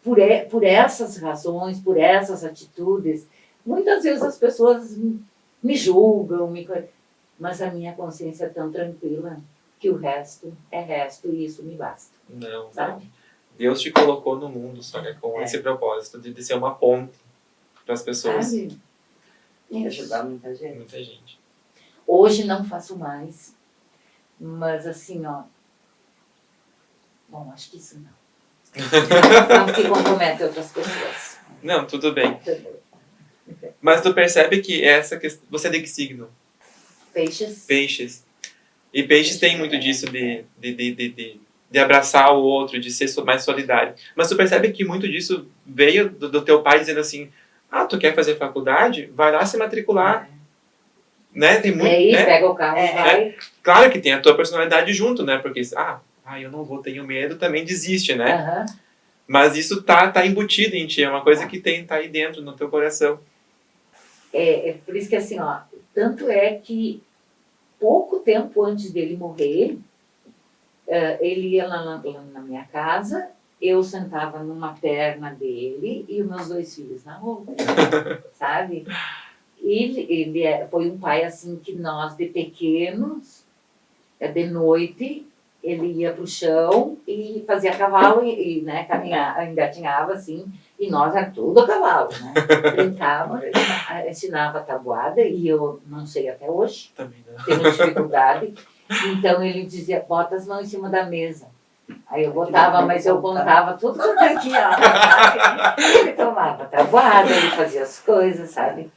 por essas razões, por essas atitudes, muitas vezes as pessoas me julgam, mas a minha consciência é tão tranquila que o resto é resto e isso me basta. Não, sabe? Deus te colocou no mundo, Sônia, com esse propósito de ser uma ponte para as pessoas. Sabe? E ajudar muita gente. Muita gente. Hoje não faço mais, mas assim, bom, acho que isso não. Não que compromete outras pessoas. Não, tudo bem. Mas tu percebe que você é de que signo? Peixes. Peixes. E peixes tem muito disso de abraçar o outro, de ser mais solidário. Mas tu percebe que muito disso veio do teu pai dizendo assim, tu quer fazer faculdade? Vai lá se matricular. Né? Tem muito, E aí, né? pega o carro e vai. Claro que tem a tua personalidade junto, né? Porque, eu não vou, tenho medo, também desiste, né? Uhum. Mas isso tá embutido em ti, é uma coisa que tá aí dentro, no teu coração. É por isso que assim, tanto é que pouco tempo antes dele morrer, ele ia lá na minha casa, eu sentava numa perna dele e os meus 2 filhos na outra, sabe? Ele foi um pai assim que nós, de pequenos, de noite, ele ia pro chão e fazia cavalo e né, caminhava, engatinhava assim, e nós era tudo a cavalo, né? Brincava, ensinava tabuada e eu não sei até hoje, Também não. tenho dificuldade. Então ele dizia, bota as mãos em cima da mesa. Aí eu botava, mas eu contava tudo aqui, sabe? Ele tomava tabuada, ele fazia as coisas, sabe?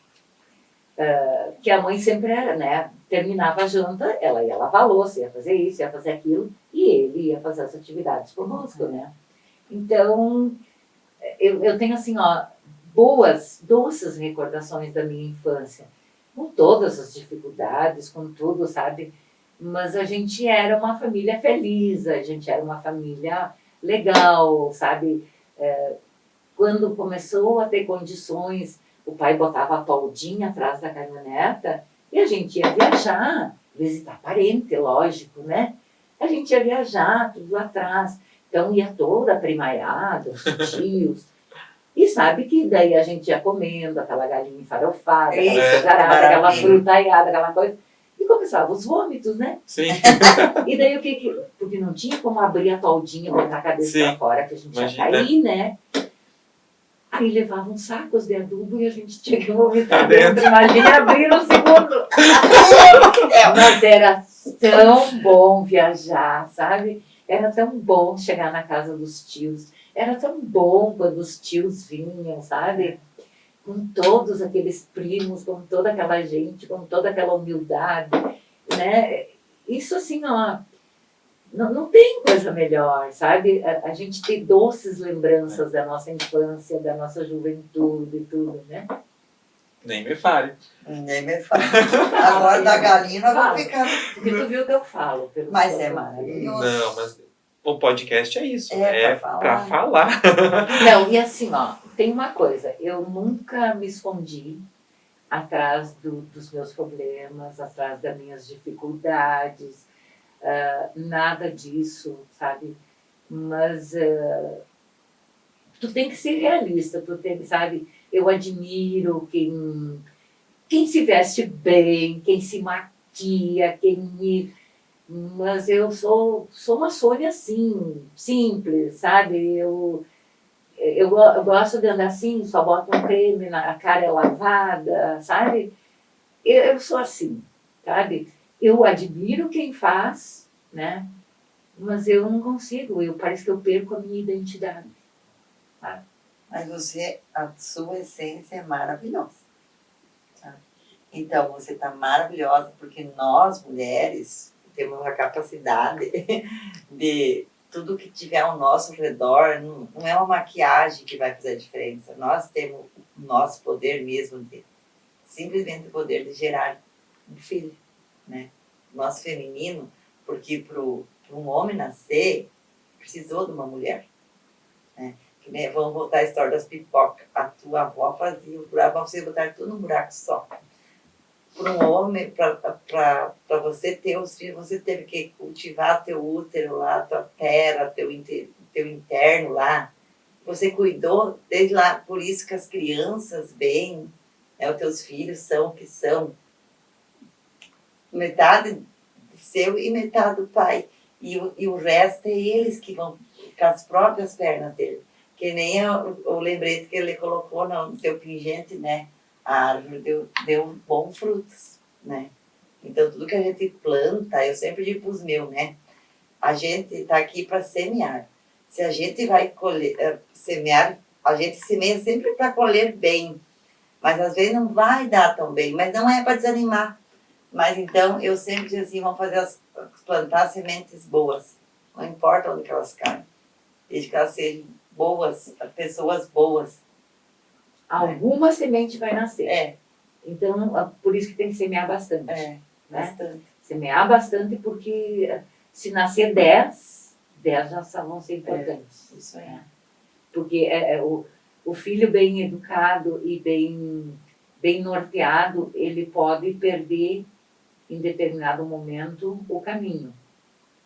Que a mãe sempre era, né? Terminava a janta, ela ia lavar a louça, ia fazer isso, ia fazer aquilo, e ele ia fazer as atividades conosco, né? Então, eu tenho assim, boas, doces recordações da minha infância, com todas as dificuldades, com tudo, sabe? Mas a gente era uma família feliz, a gente era uma família legal, sabe? Quando começou a ter condições, o pai botava a toldinha atrás da caminhoneta e a gente ia viajar, visitar parente, lógico, né? A gente ia viajar, tudo lá atrás. Então ia toda a primaiada, os tios. E sabe que daí a gente ia comendo aquela galinha farofada, aquela Isso, sugarada, aquela maravilha. frutaiada, aquela coisa. E começava os vômitos, né? Sim. E daí o que. Porque não tinha como abrir a toldinha e botar a cabeça Sim. pra fora, que a gente Imagina. ia cair, né? Aí levavam sacos de adubo e a gente tinha que vomitar Dentro. dentro. Imagina abrir no segundo. Mas era tão bom viajar, sabe? Era tão bom chegar na casa dos tios. Era tão bom quando os tios vinham, sabe? Com todos aqueles primos, com toda aquela gente, com toda aquela humildade, né? Isso assim, ó, não tem coisa melhor, sabe? A gente tem doces lembranças da nossa infância, da nossa juventude e tudo, né? Nem me fale. Nem me fala. Agora da galinha nós Fala. vamos ficar. Porque tu viu o que eu falo. pelo Mas seu é nome. maravilhoso. Não, mas o podcast é isso. É pra falar. Não, e assim, ó, tem uma coisa. Eu nunca me escondi atrás dos meus problemas, atrás das minhas dificuldades, nada disso, sabe? Mas tu tem que ser realista, tu tem, sabe? Eu admiro quem se veste bem, quem se maquia, mas eu sou uma Sônia assim, simples, sabe? Eu gosto de andar assim, só boto um creme, a cara é lavada, sabe? Eu sou assim, sabe? Eu admiro quem faz, né? Mas eu não consigo, parece que eu perco a minha identidade. Mas a sua essência é maravilhosa. Tá? Então, você está maravilhosa porque nós, mulheres, temos a capacidade de tudo que tiver ao nosso redor, não é uma maquiagem que vai fazer a diferença. Nós temos o nosso poder mesmo, simplesmente o poder de gerar um filho, né? Nosso feminino, porque para um homem nascer, precisou de uma mulher, né? Vamos voltar à história das pipocas. A tua avó fazia o buraco para você botar tudo num buraco só. Para um homem, para você ter os filhos, você teve que cultivar teu útero lá, tua terra, teu interno lá. Você cuidou desde lá, por isso que as crianças bem, né, os teus filhos são o que são. Metade seu e metade do pai. E o resto é eles que vão com as próprias pernas dele. Que nem o lembrete que ele colocou no teu pingente, né? A árvore deu bons frutos, né? Então, tudo que a gente planta, eu sempre digo para os meus, né? A gente está aqui para semear. Se a gente vai colher, semear, a gente semeia sempre para colher bem. Mas às vezes não vai dar tão bem, mas não é para desanimar. Mas então, eu sempre digo assim, vamos plantar sementes boas. Não importa onde que elas caem. Desde que elas sejam boas, pessoas boas. Alguma semente vai nascer. É. Então, por isso que tem que semear bastante. É, né? bastante. Semear bastante porque se nascer 10 já vão ser importantes. Isso aí. Né? Porque o filho bem educado e bem norteado, ele pode perder em determinado momento o caminho,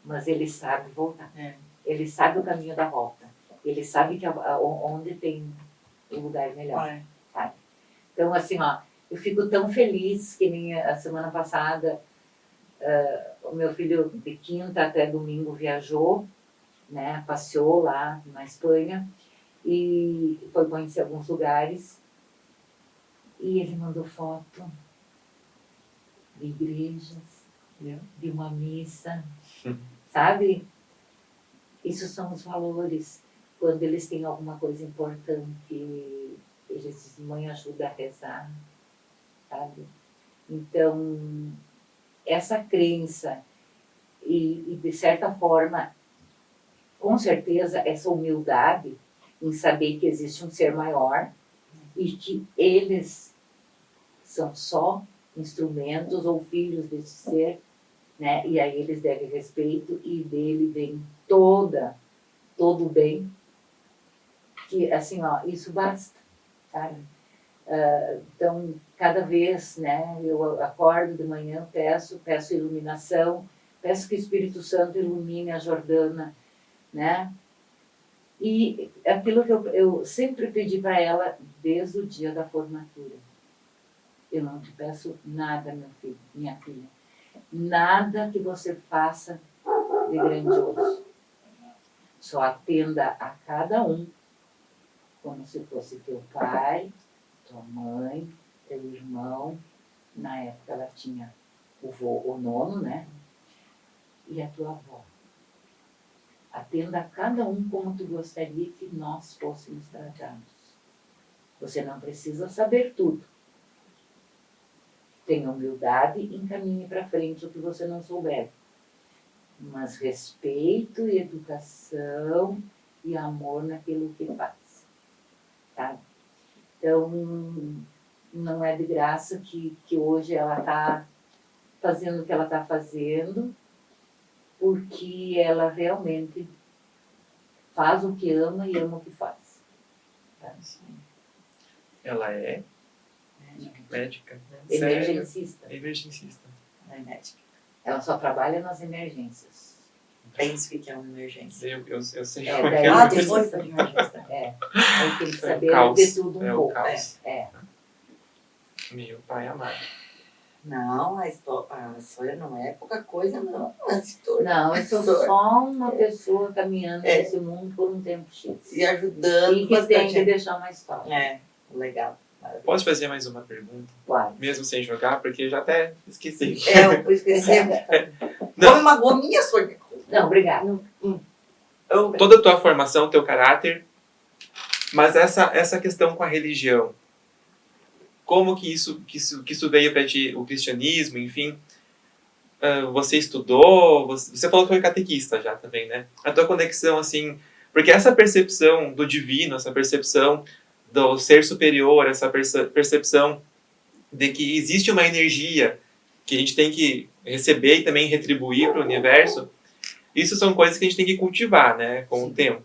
mas ele sabe voltar. É. Ele sabe o caminho da volta. Ele sabe que onde tem um lugar melhor. É. Sabe? Então, assim, ó, eu fico tão feliz que nem a semana passada o meu filho de quinta até domingo viajou, né, passeou lá na Espanha e foi conhecer alguns lugares e ele mandou foto de igrejas, de uma missa, sabe? Isso são os valores. Quando eles têm alguma coisa importante, eles dizem, mãe, ajuda a rezar, sabe? Então, essa crença e de certa forma, com certeza, essa humildade em saber que existe um ser maior e que eles são só instrumentos ou filhos desse ser, né? E aí eles devem respeito e dele vem todo o bem, que assim, ó, isso basta, sabe? Então, cada vez, né, eu acordo de manhã, peço iluminação, peço que o Espírito Santo ilumine a Jordana, né? E aquilo que eu sempre pedi para ela desde o dia da formatura. Eu não te peço nada, meu filho, minha filha. Nada que você faça de grandioso. Só atenda a cada um como se fosse teu pai, tua mãe, teu irmão. Na época ela tinha o nono, né? E a tua avó. Atenda a cada um como tu gostaria que nós fôssemos tratados. Você não precisa saber tudo. Tenha humildade e encaminhe para frente o que você não souber. Mas respeito e educação e amor naquilo que faz. Tá? Então, não é de graça que hoje ela está fazendo o que ela está fazendo, porque ela realmente faz o que ama e ama o que faz. Tá? Ela é médica? Emergencista. Emergencista. Ela é médica. Ela só trabalha nas emergências. Penso que é uma emergência. Eu sei É, como daí- é. Ah, depois da emergência. Aí tem que É o saber caos. de tudo um É o pouco. caos. É. Meu pai amado. Não, a história não é pouca coisa, não. A história. Não, eu sou só uma pessoa caminhando É. nesse mundo por um tempo X. E ajudando E que tem bastante. que deixar uma história. É, legal. Maravilhoso. Posso fazer mais uma pergunta? Claro. Mesmo sem jogar, porque eu já até esqueci. Eu esqueci. Não. Come uma gominha, Sônia. Não, obrigada. Toda a tua formação, teu caráter, mas essa questão com a religião, como que isso veio para ti, o cristianismo, enfim, você estudou, você falou que foi catequista já também, né? A tua conexão, assim, porque essa percepção do divino, essa percepção do ser superior, essa percepção de que existe uma energia que a gente tem que receber e também retribuir para o universo, isso são coisas que a gente tem que cultivar, né, com o tempo.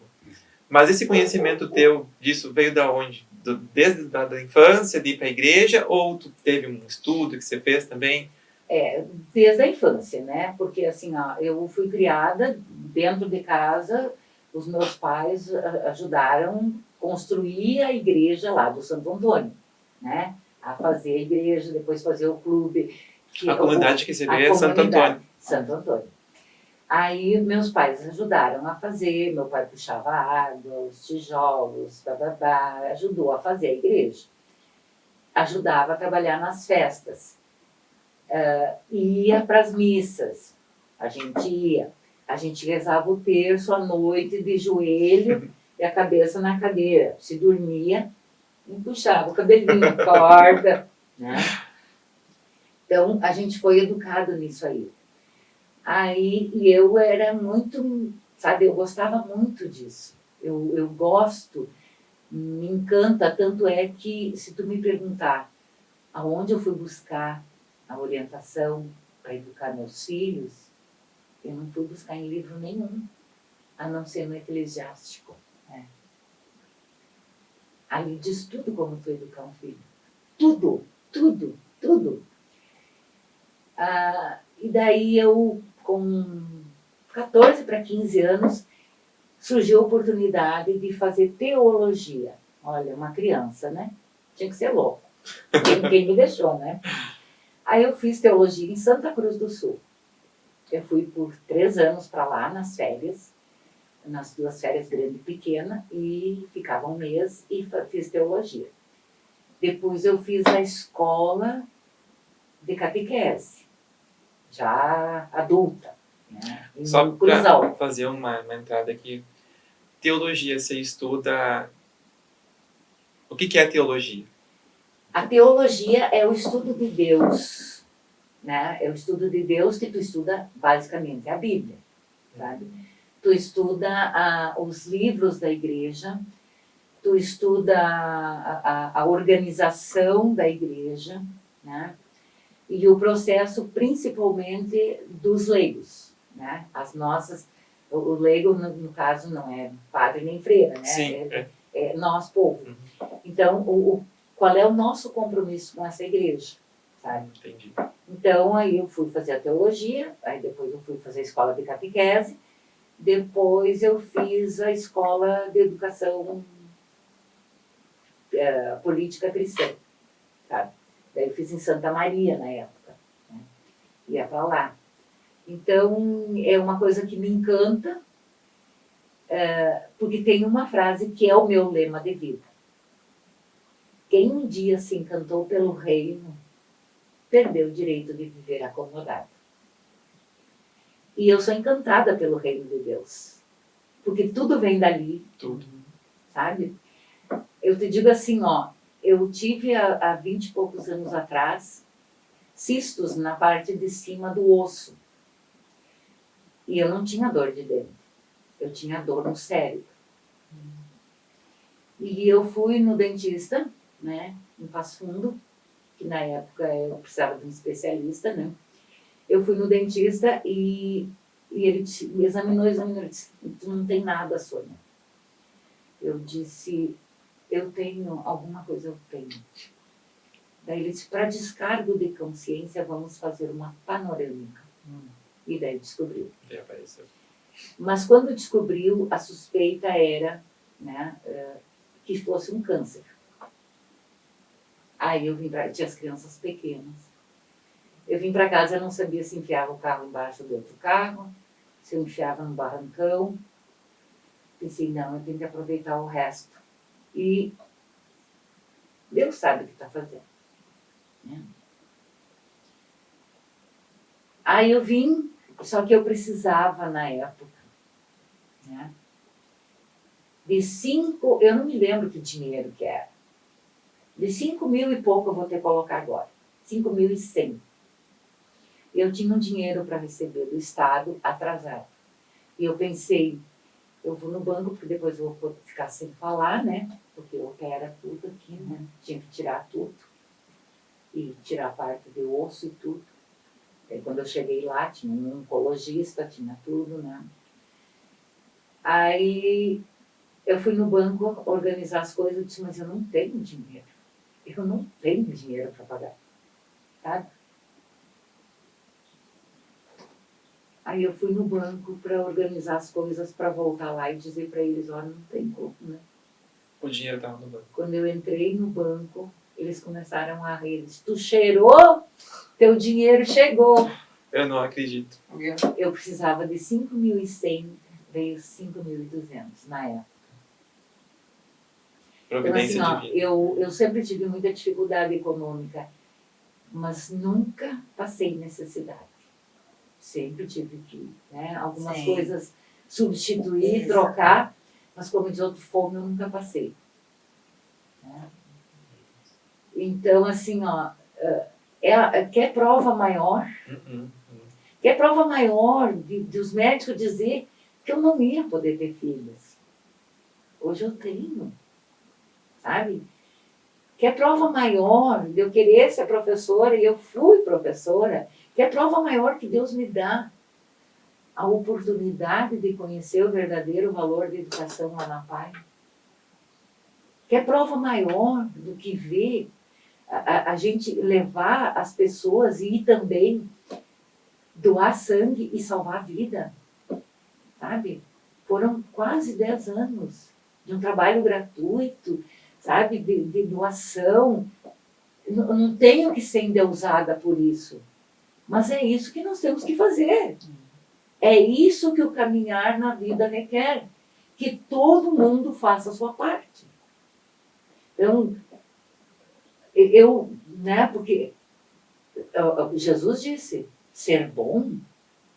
Mas esse conhecimento teu disso veio da onde? Desde da infância, de ir para a igreja, ou tu teve um estudo que você fez também? Desde a infância, né? Porque assim, ó, eu fui criada dentro de casa, os meus pais ajudaram a construir a igreja lá do Santo Antônio, né? A fazer a igreja, depois fazer o clube. A comunidade que você vê é Santo comunidade, Antônio. Santo Antônio. Aí meus pais ajudaram a fazer, meu pai puxava a água, os tijolos, ajudou a fazer a igreja. Ajudava a trabalhar nas festas. Ia para as missas, a gente rezava o terço à noite de joelho e a cabeça na cadeira. Se dormia, puxava o cabelinho, corda, né? Então, a gente foi educado nisso aí. E eu era muito, sabe, eu gostava muito disso. Eu gosto, me encanta, tanto é que, se tu me perguntar aonde eu fui buscar a orientação para educar meus filhos, eu não fui buscar em livro nenhum, a não ser no Eclesiástico. Ali diz tudo como tu educar um filho. Tudo, tudo, tudo. E daí eu, com 14 para 15 anos, surgiu a oportunidade de fazer teologia. Olha, uma criança, né? Tinha que ser louco. Quem me deixou, né? Aí eu fiz teologia em Santa Cruz do Sul. Eu fui por 3 anos para lá, nas férias, nas 2 férias grande e pequena, e ficava um mês e fiz teologia. Depois eu fiz a escola de catequese, já adulta, né? Só Cruz para Alta. fazer uma entrada aqui. Teologia, você estuda... O que é teologia? A teologia é o estudo de Deus, né? É o estudo de Deus que tu estuda basicamente a Bíblia, sabe? Tu estuda os livros da igreja, tu estuda a organização da igreja, né? E o processo principalmente dos leigos, né? O leigo, no caso, não é padre nem freira, né? Sim. É nós, povo. Então, qual é o nosso compromisso com essa igreja, sabe? Entendi. Então, aí eu fui fazer a teologia, aí depois eu fui fazer a escola de catequese, Depois eu fiz a escola de educação política cristã, sabe? Daí eu fiz em Santa Maria na época, né? Ia para lá. Então é uma coisa que me encanta, porque tem uma frase que é o meu lema de vida. Quem um dia se encantou pelo reino, perdeu o direito de viver acomodado. E eu sou encantada pelo reino de Deus, porque tudo vem dali, Tudo. sabe? Eu te digo assim, ó, eu tive há 20 e poucos anos atrás cistos na parte de cima do osso. E eu não tinha dor de dentro, eu tinha dor no cérebro. E eu fui no dentista, né, em Passo Fundo, que na época eu precisava de um especialista, né? Eu fui no dentista e ele me examinou e disse, tu não tem nada, Sônia. Eu disse, eu tenho, alguma coisa eu tenho. Daí ele disse, para descargo de consciência, vamos fazer uma panorâmica. E daí descobriu. E apareceu. Mas quando descobriu, a suspeita era, né, que fosse um câncer. Aí eu vim tinha as crianças pequenas. Eu vim para casa, eu não sabia se enfiava o carro embaixo do outro carro, se eu enfiava no barrancão. Pensei, não, eu tenho que aproveitar o resto. E Deus sabe o que está fazendo, né? Aí eu vim, só que eu precisava na época, né, de 5, eu não me lembro que dinheiro que era. De 5.000 e pouco eu vou ter que colocar agora. 5.100. Eu tinha um dinheiro para receber do Estado atrasado. E eu pensei, eu vou no banco, porque depois eu vou ficar sem falar, né? Porque eu opera tudo aqui, né? Tinha que tirar tudo. E tirar a parte de osso e tudo. Aí, quando eu cheguei lá, tinha um oncologista, tinha tudo, né? Aí eu fui no banco organizar as coisas e disse, mas eu não tenho dinheiro. Eu não tenho dinheiro para pagar, sabe? Aí eu fui no banco para organizar as coisas, para voltar lá e dizer para eles, olha, não tem como, né? O dinheiro estava no banco. Quando eu entrei no banco, eles começaram a rir. Eles, tu cheirou? Teu dinheiro chegou. Eu não acredito. Eu precisava de 5.100, veio 5.200 na época. Então, Providência assim, ó, divina. eu sempre tive muita dificuldade econômica, mas nunca passei necessidade. Sempre tive que, né, algumas Sim. coisas substituir, Isso. trocar, mas como diz outro, fome eu nunca passei. Né? Então, assim, ó, quer prova maior? Quer prova maior de os médicos dizer que eu não ia poder ter filhos? Hoje eu tenho, sabe? Quer prova maior de eu querer ser professora e eu fui professora? Quer prova maior que Deus me dá a oportunidade de conhecer o verdadeiro valor da educação lá na PAI? Quer prova maior do que ver a gente levar as pessoas e ir também doar sangue e salvar a vida, sabe? Foram quase 10 anos de um trabalho gratuito, sabe? De doação. Não tenho que ser endeusada por isso, mas é isso que nós temos que fazer. É isso que o caminhar na vida requer, que todo mundo faça a sua parte. Então, né, porque Jesus disse, ser bom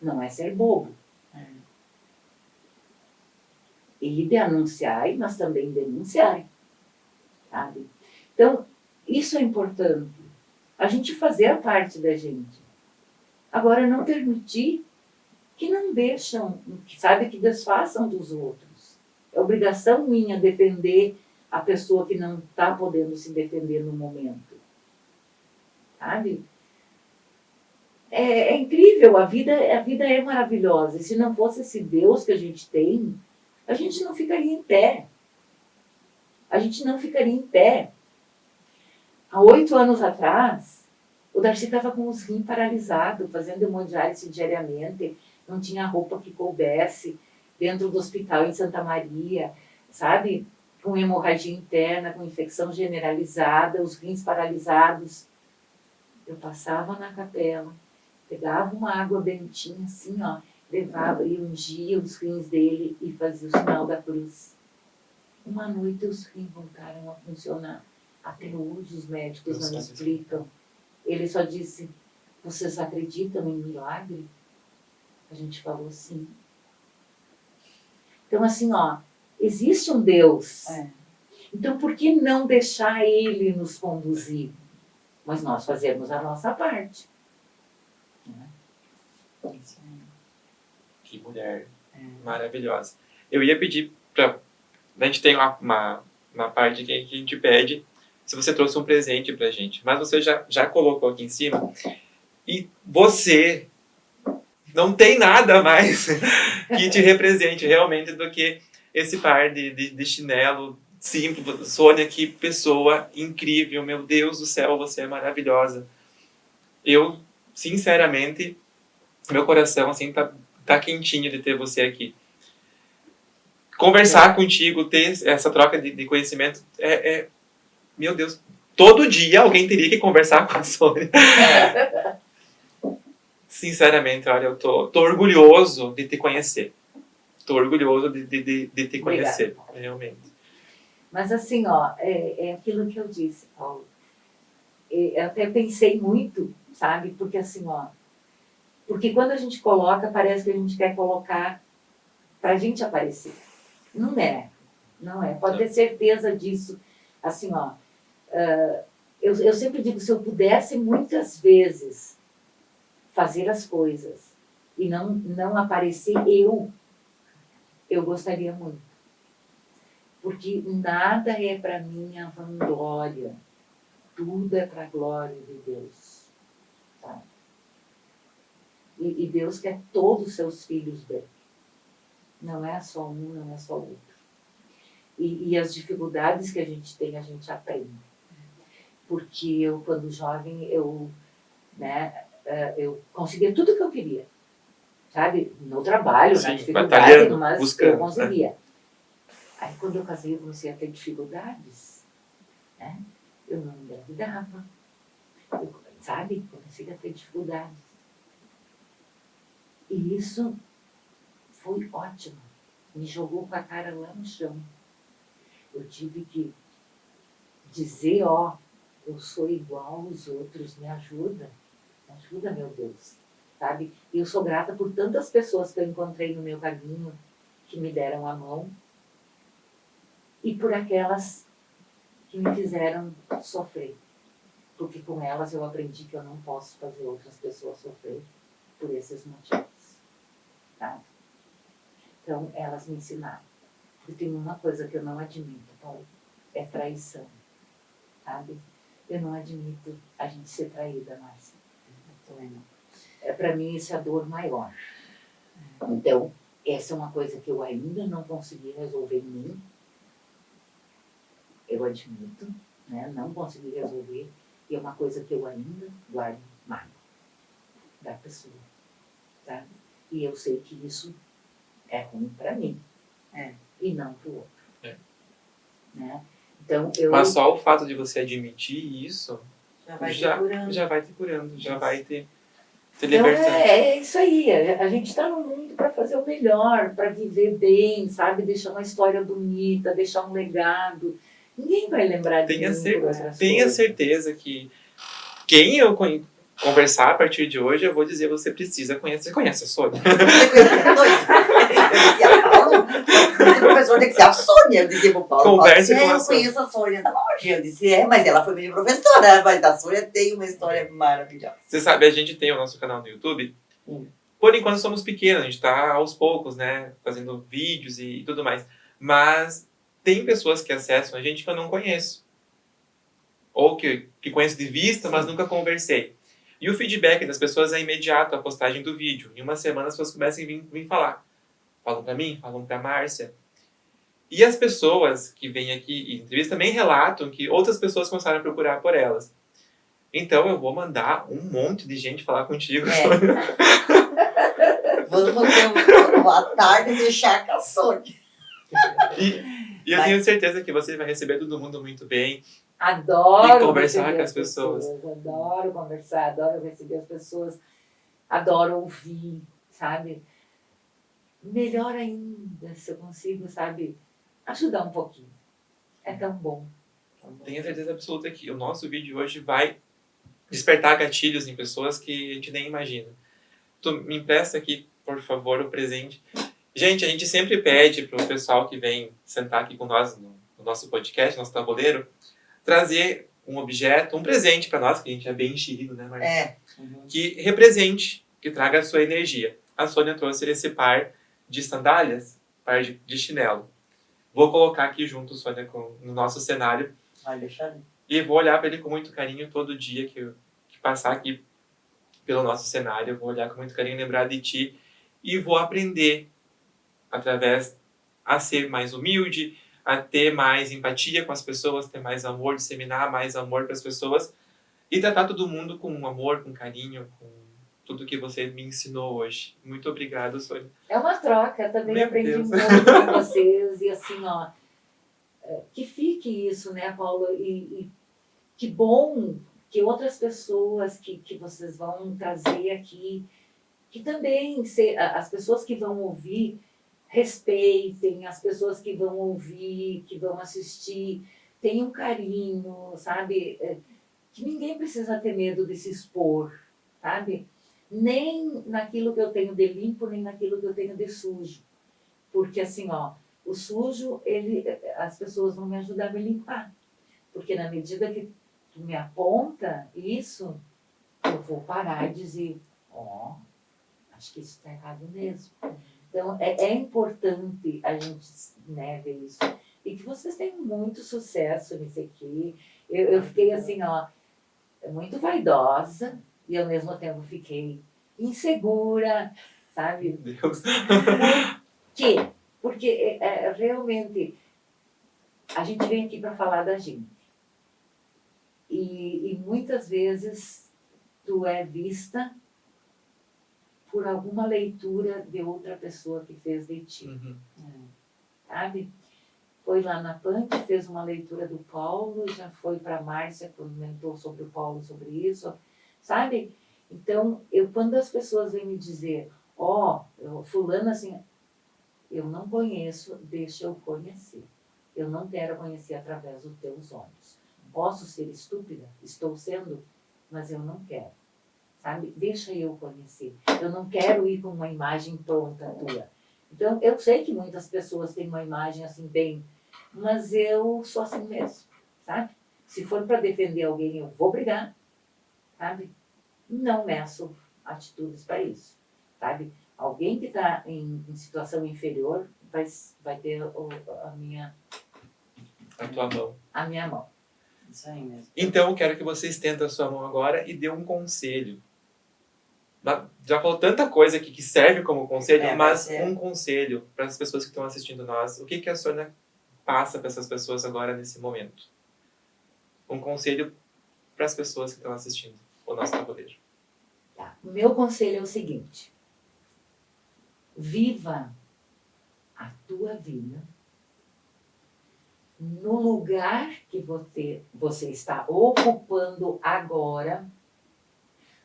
não é ser bobo. E de anunciar, mas também denunciar, sabe? Então, isso é importante. A gente fazer a parte da gente. Agora, não permitir que não deixam, que sabe, que desfaçam dos outros. É obrigação minha defender a pessoa que não está podendo se defender no momento. Sabe? É incrível, a vida é maravilhosa. E se não fosse esse Deus que a gente tem, a gente não ficaria em pé. A gente não ficaria em pé. Há 8 anos atrás, o Darcy estava com os rins paralisados, fazendo hemodiálise diariamente, não tinha roupa que coubesse. dentro do hospital em Santa Maria, sabe? Com hemorragia interna, com infecção generalizada, os rins paralisados. Eu passava na capela, pegava uma água bentinha assim, ó, levava e ungia os rins dele e fazia o sinal da cruz. Uma noite os rins voltaram a funcionar. Até hoje os médicos não explicam. Ele só disse, vocês acreditam em milagre? A gente falou sim. Então assim, ó, existe um Deus. Então por que não deixar Ele nos conduzir? Mas nós fazemos a nossa parte. Que mulher maravilhosa. Eu ia pedir para... A gente tem uma parte que a gente pede se você trouxe um presente pra gente. Mas você já colocou aqui em cima. E você não tem nada mais que te represente realmente do que esse par de chinelo simples. Sônia, que pessoa incrível. Meu Deus do céu, você é maravilhosa. Eu, sinceramente, meu coração assim tá quentinho de ter você aqui. Conversar contigo, ter essa troca de conhecimento meu Deus, todo dia alguém teria que conversar com a Sônia. Sinceramente, olha, eu tô orgulhoso de te conhecer. Tô orgulhoso de te conhecer, realmente. Mas assim, ó, é aquilo que eu disse, Paulo. Eu até pensei muito, sabe? Porque assim, ó, porque quando a gente coloca, parece que a gente quer colocar pra gente aparecer. Não é. Pode ter certeza disso. Assim, ó, eu sempre digo, se eu pudesse muitas vezes fazer as coisas e não aparecer eu gostaria muito. Porque nada é para minha vanglória. Tudo é para a glória de Deus. Tá? E Deus quer todos os seus filhos bem. Não é só um, não é só outro. E as dificuldades que a gente aprende. Porque eu, quando jovem, eu conseguia tudo que eu queria. Sabe? No trabalho, na dificuldade, mas buscando, eu conseguia. Aí, quando eu casei, eu comecei a ter dificuldades. Né? Eu não engravidava. Sabe? Comecei a ter dificuldades. E isso foi ótimo. Me jogou com a cara lá no chão. Eu tive que dizer, ó, eu sou igual aos outros, me ajuda, meu Deus, sabe? E eu sou grata por tantas pessoas que eu encontrei no meu caminho, que me deram a mão, e por aquelas que me fizeram sofrer, porque com elas eu aprendi que eu não posso fazer outras pessoas sofrer por esses motivos, tá? Então, elas me ensinaram. E tem uma coisa que eu não admito, Paulo, é traição, sabe? Eu não admito a gente ser traída, Márcia. Para mim, isso é a dor maior. Então, essa é uma coisa que eu ainda não consegui resolver em mim. Eu admito, né? Não consegui resolver. E é uma coisa que eu ainda guardo mágoa da pessoa, sabe? E eu sei que isso é ruim para mim. E não para o outro. Né? Então, mas só o fato de você admitir isso já vai te curando, já vai te então, libertando. É isso aí, a gente está no mundo para fazer o melhor, para viver bem, sabe? Deixar uma história bonita, deixar um legado. Ninguém vai lembrar de mim por outras coisas. Tenha certeza que quem eu conversar a partir de hoje, eu vou dizer, você precisa conhecer. Você conhece a Sônia? O professor tem que ser a Sônia. Eu dizia pro Paulo, converse com a eu conheço a Sônia da loja. Eu disse, mas ela foi minha professora. Mas a Sônia tem uma história maravilhosa. Você sabe, a gente tem o nosso canal no YouTube. Por enquanto somos pequenos, a gente está aos poucos, né? Fazendo vídeos e tudo mais. Mas tem pessoas que acessam a gente que eu não conheço. Ou que conheço de vista, mas nunca conversei. E o feedback das pessoas é imediato, a postagem do vídeo. Em uma semana as pessoas começam a vir falar. Falam pra mim, falam pra Márcia. E as pessoas que vêm aqui e entrevistam também relatam que outras pessoas começaram a procurar por elas. Então eu vou mandar um monte de gente falar contigo. Vamos ter Boa tarde, deixar com a Sônia. E eu tenho certeza que você vai receber todo mundo muito bem. Adoro E conversar receber com as pessoas. Adoro conversar, adoro receber as pessoas, adoro ouvir, sabe? Melhor ainda se eu consigo, sabe, ajudar um pouquinho. É tão bom. Tenho certeza absoluta que o nosso vídeo hoje vai despertar gatilhos em pessoas que a gente nem imagina. Tu me empresta aqui, por favor, o presente. Gente, a gente sempre pede para o pessoal que vem sentar aqui com nós no nosso podcast, nosso tabuleiro, trazer um objeto, um presente para nós, que a gente é bem enxerido, né, Marcia? Que represente, que traga a sua energia. A Sônia trouxe esse par de sandálias, par de chinelo. Vou colocar aqui junto, Sônia, no nosso cenário. Vai deixar ali. E vou olhar para ele com muito carinho todo dia que passar aqui pelo nosso cenário. Eu vou olhar com muito carinho, lembrar de ti. E vou aprender, através a ser mais humilde, a ter mais empatia com as pessoas, ter mais amor, disseminar mais amor para as pessoas. E tratar todo mundo com amor, com carinho, com tudo que você me ensinou hoje. Muito obrigado, Sônia. É uma troca, eu também Meu aprendi Deus. muito com vocês. E assim, ó, que fique isso, né, Paulo? E que bom que outras pessoas que vocês vão trazer aqui, que também as pessoas que vão ouvir respeitem, as pessoas que vão ouvir, que vão assistir, tenham carinho, sabe? Que ninguém precisa ter medo de se expor, sabe? Nem naquilo que eu tenho de limpo, nem naquilo que eu tenho de sujo. Porque assim, ó, o sujo, as pessoas vão me ajudar a me limpar. Porque na medida que tu me aponta isso, eu vou parar e dizer, ó, acho que isso está errado mesmo. Então, é importante a gente, né, ver isso. E que vocês tenham muito sucesso nisso aqui. Eu fiquei assim, ó, muito vaidosa e ao mesmo tempo fiquei insegura, sabe? Meu Deus. Por quê? Porque realmente a gente vem aqui para falar da gente. E muitas vezes tu é vista por alguma leitura de outra pessoa que fez de ti. Uhum. Sabe? Foi lá na PANC, fez uma leitura do Paulo, já foi para a Márcia, comentou sobre o Paulo, sobre isso, sabe? Então, quando as pessoas vêm me dizer, fulano assim, eu não conheço, deixa eu conhecer. Eu não quero conhecer através dos teus olhos. Posso ser estúpida? Estou sendo, mas eu não quero. Sabe? Deixa eu conhecer. Eu não quero ir com uma imagem pronta tua. Então, eu sei que muitas pessoas têm uma imagem assim bem, mas eu sou assim mesmo, sabe? Se for para defender alguém, eu vou brigar, sabe? Não meço atitudes para isso, sabe? Alguém que está em situação inferior vai ter A tua mão. a minha mão. Isso aí mesmo. Então, eu quero que você estenda a sua mão agora e dê um conselho. Já falou tanta coisa aqui que serve como conselho, mas um conselho para as pessoas que estão assistindo nós. O que a Sônia passa para essas pessoas agora nesse momento? Um conselho para as pessoas que estão assistindo o nosso tabuleiro. Tá. O meu conselho é o seguinte. Viva a tua vida no lugar que você está ocupando agora,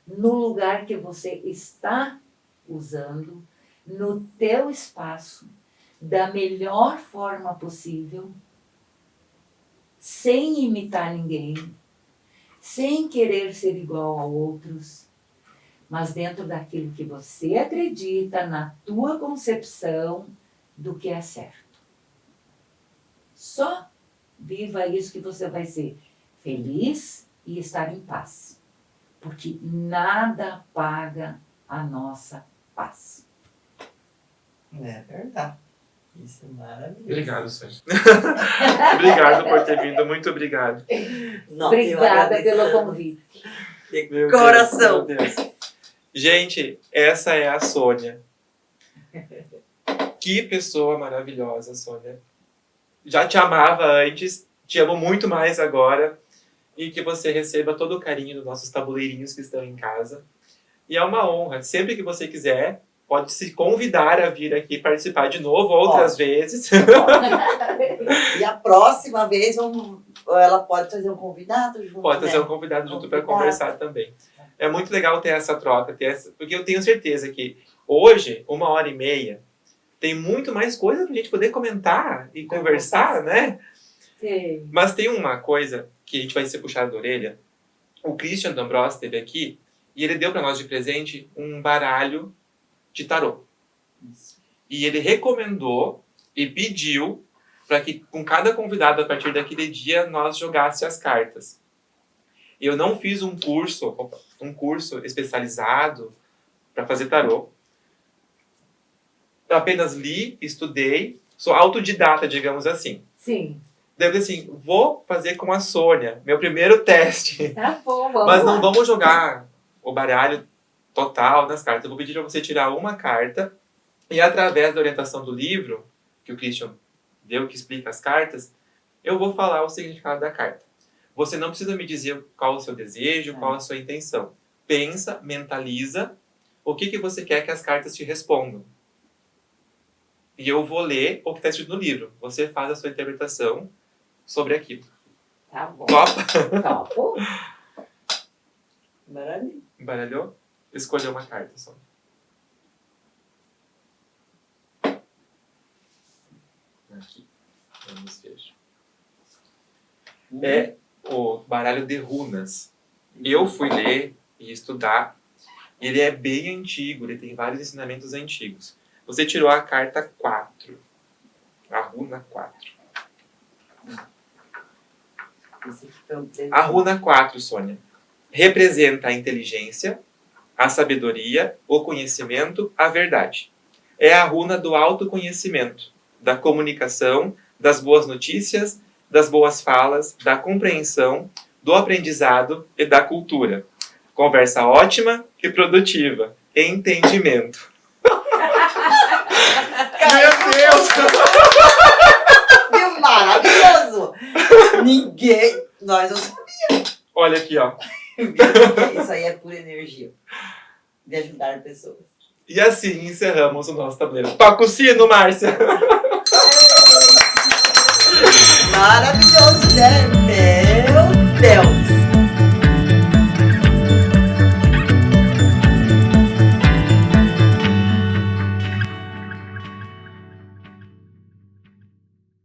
no lugar que você está usando, no teu espaço, da melhor forma possível, sem imitar ninguém, sem querer ser igual a outros, mas dentro daquilo que você acredita, na tua concepção do que é certo. Só viva isso que você vai ser feliz e estar em paz. Porque nada paga a nossa paz. É verdade. Isso é maravilhoso. Obrigado, Sônia. Obrigado por ter vindo. Muito obrigado. Nossa, eu Obrigada agradeço. pelo convite. Meu Coração. Deus, meu Deus. Gente, essa é a Sônia. Que pessoa maravilhosa, Sônia. Já te amava antes, te amo muito mais agora. E que você receba todo o carinho dos nossos tabuleirinhos que estão em casa. E é uma honra. Sempre que você quiser, pode se convidar a vir aqui participar de novo outras vezes. E a próxima vez ela pode trazer um convidado junto. Pode trazer né? um convidado junto para conversar também. É muito legal ter essa troca, porque eu tenho certeza que hoje, 1h30, tem muito mais coisa pra gente poder comentar e conversar, né? Sim. Mas tem uma coisa que a gente vai ser puxado da orelha. O Christian D'Ambrosio esteve aqui e ele deu para nós de presente um baralho de tarô. E ele recomendou e pediu para que com cada convidado a partir daquele dia nós jogasse as cartas. Eu não fiz um curso especializado para fazer tarô. Eu apenas li, estudei, sou autodidata, digamos assim. Sim. Daí eu falei assim, vou fazer com a Sônia, meu primeiro teste. Tá bom, vamos Mas lá. não vamos jogar o baralho total das cartas. Eu vou pedir para você tirar uma carta e através da orientação do livro, que o Christian deu, que explica as cartas, eu vou falar o significado da carta. Você não precisa me dizer qual o seu desejo, qual a sua intenção. Pensa, mentaliza o que você quer que as cartas te respondam. E eu vou ler o que está escrito no livro. Você faz a sua interpretação sobre aquilo. Tá bom. Topa? Topo. Maravilha. Embaralhou? Escolheu uma carta só. Aqui. Vamos ver. É o baralho de runas. Eu fui ler e estudar. Ele é bem antigo, ele tem vários ensinamentos antigos. Você tirou a carta 4. A runa 4. A runa 4, Sônia, representa a inteligência, a sabedoria, o conhecimento, a verdade. É a runa do autoconhecimento, da comunicação, das boas notícias, das boas falas, da compreensão, do aprendizado e da cultura. Conversa ótima e produtiva. Entendimento. Meu Deus! Que maravilhoso! Nós não sabíamos. Olha aqui, ó. Isso aí é pura energia de ajudar pessoas. E assim encerramos o nosso tabuleiro. Toca o sino, Márcia! Maravilhoso, né?